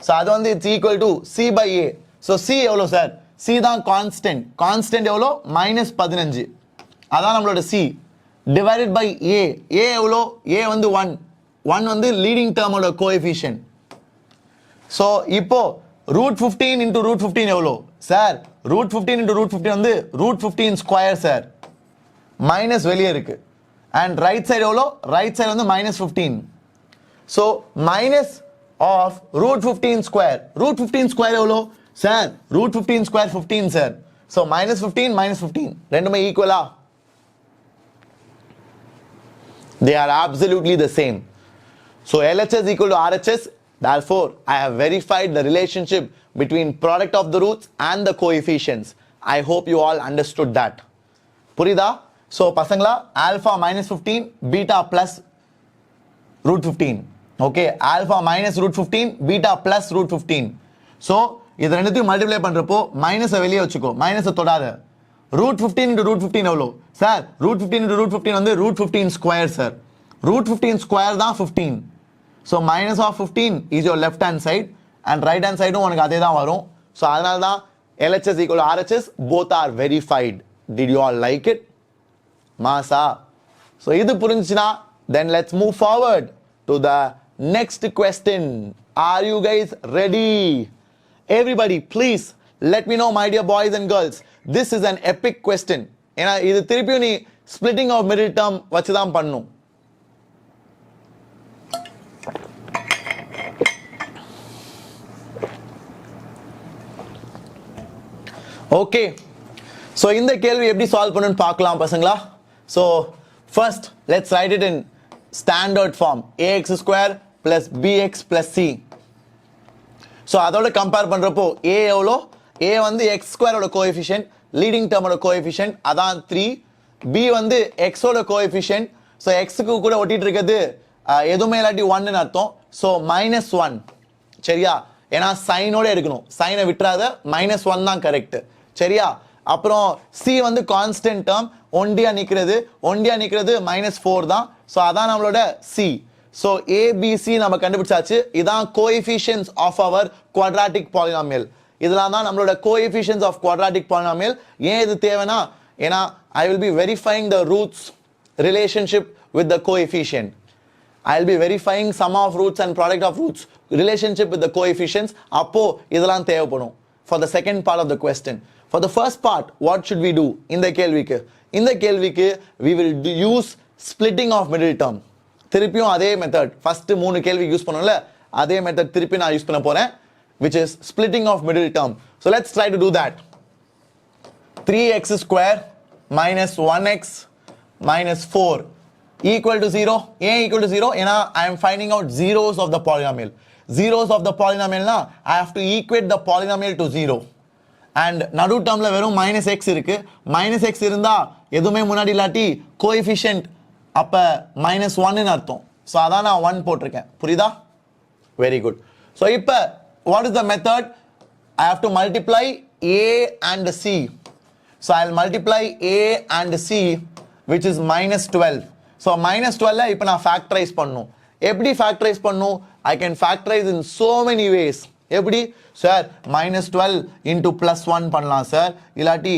So அது வந்து it's equal to c by a. So c எவ்வளோ sir? c தான் constant. Constant எவ்வளோ? minus 15. அதான் நம்மளோட c. Divided by a. a எவ்வளோ? a வந்து 1. 1 வந்து leading term ஓட coefficient. So இப்போ root 15 into root 15 எவ்வளோ? Sir, root 15 into root 15 வந்து root 15 square sir. Minus வெளியே இருக்கு. And right side எவ்வளோ? Right side வந்து minus 15. So minus of root 15 square. Root 15 square எவ்வளோ? Sir, root 15 square 15 sir. So minus 15 minus 15. ரெண்டுமே equal-ஆ? They are absolutely the same. So LHS equal to RHS. Therefore, I have verified the relationship between product of the roots and the coefficients. I hope you all understood that. புரியுதா? So பசங்களா, alpha minus 15, beta plus root 15. Okay, alpha minus root 15, beta plus root 15. So இது ரெண்டுத்தையும் multiply பண்றப்போ மைனஸை வெளியே வச்சுக்கோ, மைனஸை தொடாத. root 15 into root 15 எவ்வளோ? சார் root 15 into root 15 வந்து root 15 square sir. root 15 square தான் 15. So minus of 15 is your left hand side and right hand side உனக்கு அதே தான் வரும். So அதனால தான் LHS equal to RHS, both are verified. Did you all like it? மாசா. So இது புரிஞ்சுச்சுனா then let's move forward to the next question. Are you guys ready? Everybody please let me know, my dear boys and girls. This is an epic question. ஏன்னா இது திருப்பியும் நீ splitting of middle term வச்சு தான் பண்ணணும். Okay. So இந்த கேள்வி எப்படி சால்வ் பண்ணனும்னு பார்க்கலாம் பசங்களா. So first let's write it in standard form. ax square plus bx plus c. So அதோட கம்பேர் பண்றப்போ a எவ்வளோ? a வந்து x square ஓட கோஎஃபிஷியன்ட், லீடிங் டேர்ம் ஓட கோஎஃபிஷியன்ட் அதான் 3. b வந்து x ஓட கோஎஃபிஷியன்ட். So x க்கு கூட ஒட்டிட்டு இருக்குது எதுவுமே இல்லாட்டி 1 ன்னு அர்த்தம். So -1. சரியா? ஏன்னா சைனோட எடுக்கணும், சைனை விட்டுறாத, -1 தான் கரெக்ட். சரியா? அப்புறம் c வந்து கான்ஸ்டன்ட் டேர்ம், ஒண்டியா நிக்கிறது -4 தான். ஸோ அதான் நம்மளோட c. ஸோ abc நம்ம கண்டுபிடிச்சாச்சு. இதான் coefficients of our quadratic polynomial. இதெல்லாம் தான் நம்மளோட கோஎஃபிஷியன்ட்ஸ் ஆஃப் குவாட்ராட்டிக் பாலினாமியல். ஏன் இது தேவைனா, ஏன்னா I will be verifying the roots relationship with the coefficient. I will be verifying sum of roots and product of roots relationship with the coefficients. அப்போ இதெல்லாம் தேவைப்படும் for the second part of the question. For the first part, what should we do? இந்த கேள்விக்கு we will use splitting of middle term. திருப்பியும் அதே method, first 3 கேள்வி use பண்ணோம்ல, அதே மெத்தட் திருப்பி நான் யூஸ் பண்ண போறேன், which is splitting of middle term. So let's try to do that. 3x square minus 1x minus 4 equal to 0. ஏன் equal to 0? ஏன்னா I am finding out zeros of the polynomial. Zeros of the polynomial na I have to equate the polynomial to 0. And நடு டேர்ம்ல வெறும் -x இருக்கு. -x இருந்தா எதுவுமே முன்னாடி இல்லாட்டி coefficient அப்ப -1 ன்னு அர்த்தம். சோ அதான் நான் 1 போட்டிருக்கேன். புரியுதா? Very good. சோ இப்போ what is the method? I have to multiply a and c. So I'll multiply a and c, which is -12. So -12 இப்போ நான் ஃபேக்டரைஸ் பண்ணனும். எப்படி ஃபேக்டரைஸ் பண்ணனும்? I can factorize in so many ways. எப்படி sir? -12 into +1 பண்ணலாம் sir, இல்லாட்டி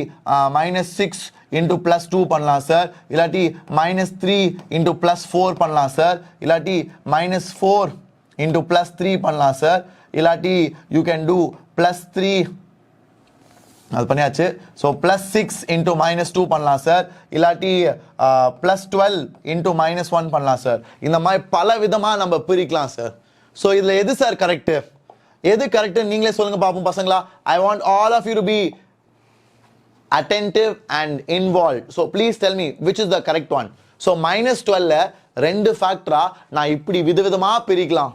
-6 into +2 பண்ணலாம் sir, இல்லாட்டி -3 into +4 பண்ணலாம் சார், இல்லாட்டி -4 into +3 பண்ணலாம் சார், இல்லாட்டி you can do +3 அது பண்ணியாச்சு. ஸோ +6 into -2 பண்ணலாம் சார், இல்லாட்டி +12 into -1 பண்ணலாம் சார். இந்த மாதிரி பல விதமாக நம்ம பிரிக்கலாம் சார். ஸோ இதில் எது சார் கரெக்டு? எது கரெக்டு நீங்களே சொல்லுங்க பார்ப்போம் பசங்களா. I want all of you to be attentive and involved. So please tell me which is the correct one. So -12 ரெண்டு ஃபேக்டரா நான் இப்படி விதவிதமா பிரிக்கலாம்.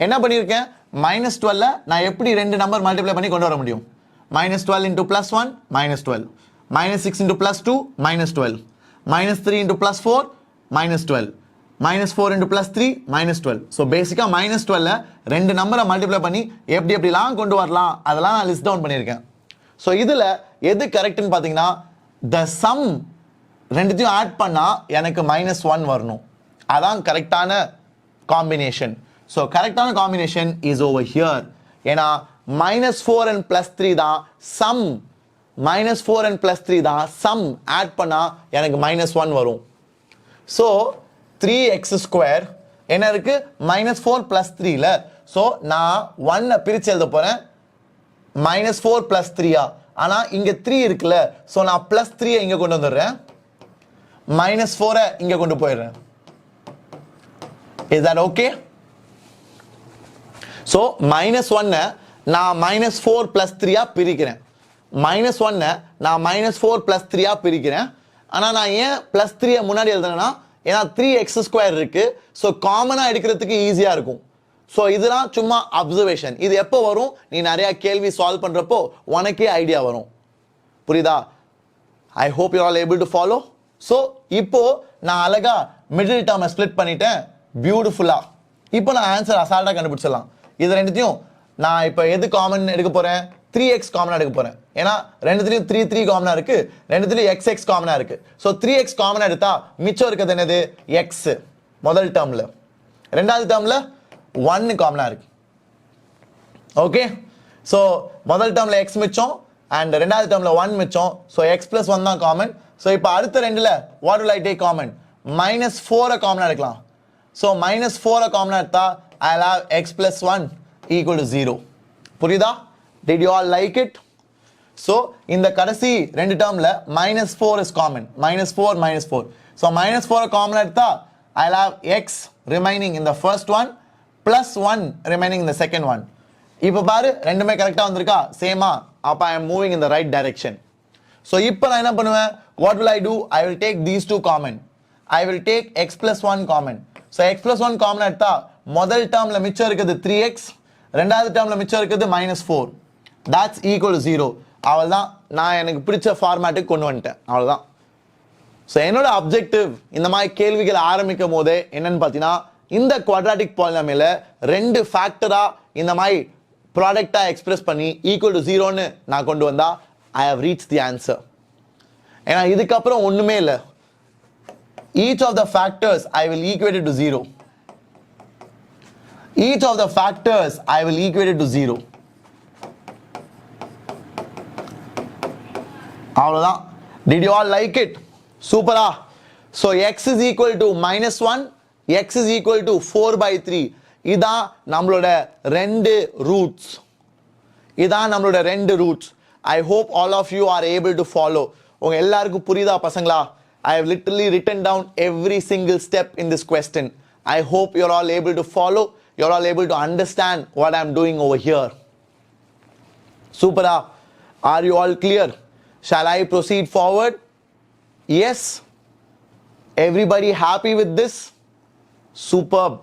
என்ன பண்ணியிருக்கேன்? -12 நான் எப்படி ரெண்டு நம்பர் மல்டிப்ளை பண்ணி கொண்டு வர முடியும்? -12 into +1 -12, -6 into +2 -12, minus 3 into plus 4 minus 12 minus 4 into plus 3 minus 12. So basically minus 12 ரெண்டு நம்பரை மல்டிப்ளை பண்ணி எப்படி எப்படிலாம் கொண்டு வரலாம் அதெல்லாம் நான் லிஸ்ட் டவுன் பண்ணியிருக்கேன். ஸோ இதில் எது கரெக்ட்னு பார்த்தீங்கன்னா the sum ரெண்டுத்தையும் ஆட் பண்ணால் எனக்கு minus 1 வரணும். அதான் கரெக்டான காம்பினேஷன். ஸோ கரெக்டான காம்பினேஷன் இஸ் ஓவர் ஹியர். ஏன்னா minus 4 and plus 3 தான் sum. minus 4 and plus 3 தான் sum ஆட் பண்ணால் எனக்கு minus 1 வரும். ஸோ 3x square என்ன இருக்கு minus 4 plus 3ல. ஸோ நான் 1 பிரிச்சு எழுத போறேன் minus 4 plus 3 ஆனா இங்க 3 இருக்குல்ல. ஸோ நான் plus 3 இங்க கொண்டு வந்துடுறேன் minus 4 இங்க கொண்டு போயிடுறேன். Is that okay? So minus 1 நான் minus 4 plus 3 பிரிக்கிறேன். minus 1 நான் minus 4 plus 3 பிரிக்கிறேன். ஆனா நான் ஏன் plus 3 முன்னாடி எழுதுறேன்னா ஏன்னா 3x ஸ்கொயர் இருக்கு. ஸோ காமனா எடுக்கிறதுக்கு ஈஸியா இருக்கும். ஸோ இதெல்லாம் சும்மா அப்சர்வேஷன். இது எப்போ வரும் நீ நிறைய கேள்வி சால்வ் பண்றப்போ உனக்கே ஐடியா வரும். புரியுதா? ஐ hope you all able to follow. So இப்போ நான் அழகா மிடில் டேர்மை ஸ்ப்ளிட் பண்ணிட்டேன் பியூட்டிஃபுல்லா. இப்போ நான் ஆன்சர் அசால்ட்டா கண்டுபிடிச்சிடலாம். இது ரெண்டுத்தையும் நான் இப்போ எது காமன் எடுக்க போறேன் 3x காமனா எடுக்க போறேன். ஏன்னா ரெண்டுத்துலயும் 3 காமனா இருக்கு, ரெண்டுத்துலயும் x காமனா இருக்கு. ஸோ 3x காமனா எடுத்தா மிச்சம் இருக்கிறது என்னது x முதல் டேர்ம்ல. ரெண்டாவது டேர்ம்ல 1 காமனா இருக்கு. ஓகே. ஸோ முதல் டேர்ம்ல x மிச்சம் அண்ட் ரெண்டாவது டேர்ம்ல 1 மிச்சம். ஸோ x plus 1 தான் காமன். ஸோ இப்போ அடுத்த ரெண்டுல what will I take common minus 4 காமனா எடுக்கலாம். ஸோ minus 4 காமனா எடுத்தா I'll have x plus 1 equal to 0. புரியுதா? Did you all like it? So இந்த கடைசி ரெண்டு டேர்ம்ல minus 4 is common. minus 4 minus 4. So minus 4 common எடுத்தா I'll have x remaining in the first one plus 1 remaining in the second one. இப்போ பாரு ரெண்டுமே கரெக்டா வந்திருக்கா சேமா. அப்ப I am moving in the right direction. So இப்போ நான் என்ன பண்ணுவேன் what will I do? I will take these two common. I will take x plus 1 common. So x plus 1 common எடுத்தா முதல் டேர்ம்ல மிச்சம் இருக்குது 3x, ரெண்டாவது டேர்ம்ல மிச்சம் இருக்குது minus 4. That's equal to 0. அவ்வளவுதான். நான் எனக்கு பிடிச்ச ஃபார்மேட்டுக்கு கொண்டு வந்துட்டேன். அவ்வளவுதான். ஸோ என்னோட அப்ஜெக்டிவ் இந்த மாதிரி கேள்விகள் ஆரம்பிக்கும் போதே என்னன்னு பார்த்தீங்கன்னா இந்த குவாட்ராட்டிக் பாலினாமியல ரெண்டு ஃபேக்டரா இந்த மாதிரி ப்ராடக்டா எக்ஸ்பிரஸ் பண்ணி ஈக்குவல் டு 0ன்னு நான் கொண்டு வந்தா I have reach the answer. ஏன்னா இதுக்கப்புறம் ஒண்ணுமே இல்லை. each of the factors I will equate it to 0. each of the factors I will equate it to 0. அவ்வளவுதான். Did you all like it? சூப்பரா. So x is equal to minus 1, x is equal to 4 by 3. இதான் நம்மளோட ரெண்டு roots. இதான் நம்மளோட ரெண்டு roots. I hope all of you are able to follow. உங்க எல்லாருக்கும் புரியுதா பசங்களா? I have literally written down every single step in this question. I hope you're all able to follow. You're all able to understand what I'm doing over here. Supera. Are you all clear? Shall I proceed forward? Yes. Everybody happy with this? Superb.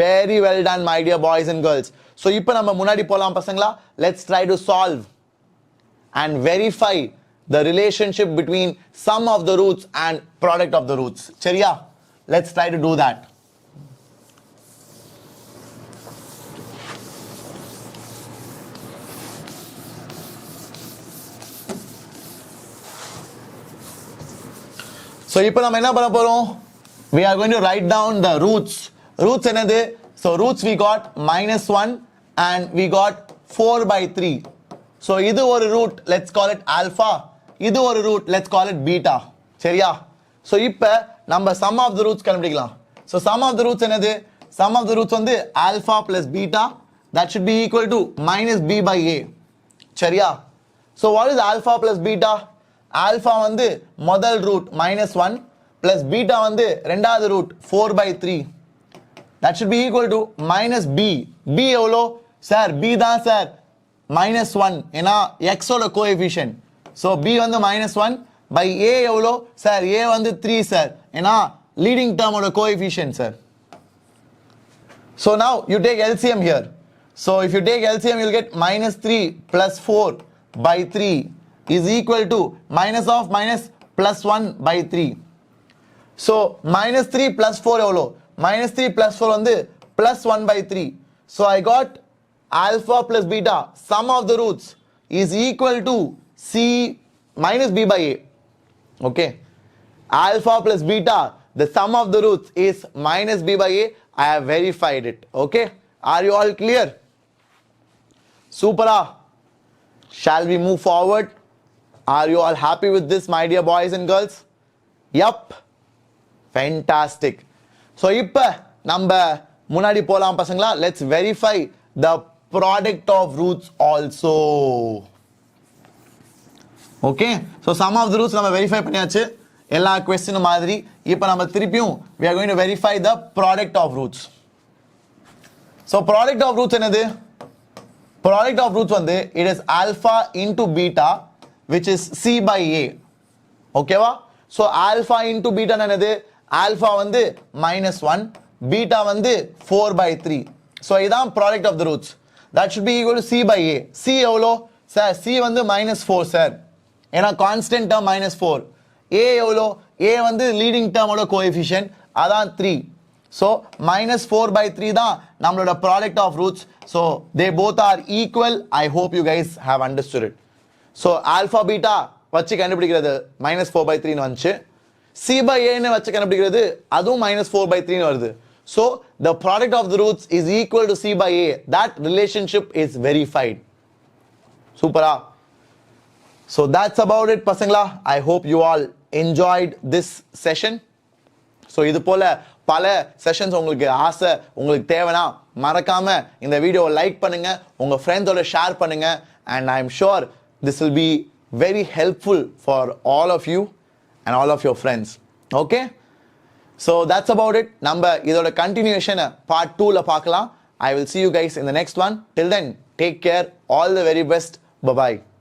Very well done, my dear boys and girls. So இப்போ நம்ம முன்னாடி போலாம் பசங்களா. Let's try to solve and verify the relationship between sum of the roots and product of the roots. சரியா? Let's try to do that. So இப்போ நம்ம என்ன பண்ண போறோம்? We are going to write down the roots. Roots என்னது? So roots we got minus 1 and we got 4 by 3. So இது ஒரு root, let's call it alpha. இது ஒரு root, let's call it beta. சரியா? So இப்போ நம்ம sum of the roots கண்டுபிடிக்கலாம். So sum of the roots என்னது? Sum of the roots வந்து alpha plus beta, that should be equal to minus b by a. சரியா? So what is alpha plus beta? Alpha வந்து முதல் root minus 1 plus beta வந்து ரெண்டாவது root 4 by 3. That should be equal to minus b. b எவ்வளோ? Sir b தான் sir minus 1 ஏன்னா x ஓட coefficient. So b வந்து minus 1 by a எவ்வளோ? சார் a வந்து 3 சார் ஏன்னா லீடிங் டேர்ம் ஓட coefficient sir. So now you take LCM here. So if you take LCM you'll get minus 3 plus 4 by 3 is equal to minus of minus plus 1 by 3. So minus 3 plus 4 எவ்வளோ? Minus 3 plus 4 வந்து plus 1 by 3. So I got alpha plus beta, sum of the roots is equal to C minus B by A. Okay. Alpha plus beta, the sum of the roots is minus B by A. I have verified it. Okay. Are you all clear? Super. Shall we move forward? Are you all happy with this, my dear boys and girls? Yup. Fantastic. So இப்போ நம்ம முன்னாடி போலாம் பசங்களா. Let's verify the product of roots also. Okay. So sum of the roots நம்ம verify பண்ணியாச்சு. எல்லா question மாதிரி. இப்போ நம்ம திருப்பியும் we are going to verify the product of roots. So product of roots என்னது? Product of roots வந்து it is alpha into beta which is C by A. Okay வா? So alpha into beta என்னது? Alpha வந்து minus 1, beta வந்து 4 by 3. So இதான் product of the roots. That should be equal to C by A. C எவ்வளோ? Sir, C வந்து minus 4 sir. ஏன்னா constant term minus 4. A எவ்வளோ? A வந்து leading term ஓட coefficient. அதான் 3. So minus 4 by 3 தான் நம்மளோட product of roots. So they both are equal. I hope you guys have understood it. So alpha beta வச்சு கண்டுபிடிக்கிறது minus 4 by 3 வந்துச்சு. C by A ன்னு வச்சு கண்டுபிடிக்கிறது அதுவும் minus 4 by 3 வருது. So the product of the roots is equal to C by A. That relationship is verified. Super. So that's about it பசங்களா. I hope you all enjoyed this session. So இது போல பல sessions உங்களுக்கு ஆசை உங்களுக்கு தேவைனா மறக்காம இந்த வீடியோவை லைக் பண்ணுங்க, உங்க ஃப்ரெண்ட்ஸோட ஷேர் பண்ணுங்க, and I am sure this will be very helpful for all of you and all of your friends. Okay? So that's about it. நம்ம இதோட continuation part 2ல பார்க்கலாம். I will see you guys in the next one. Till then, take care. All the very best. Bye bye.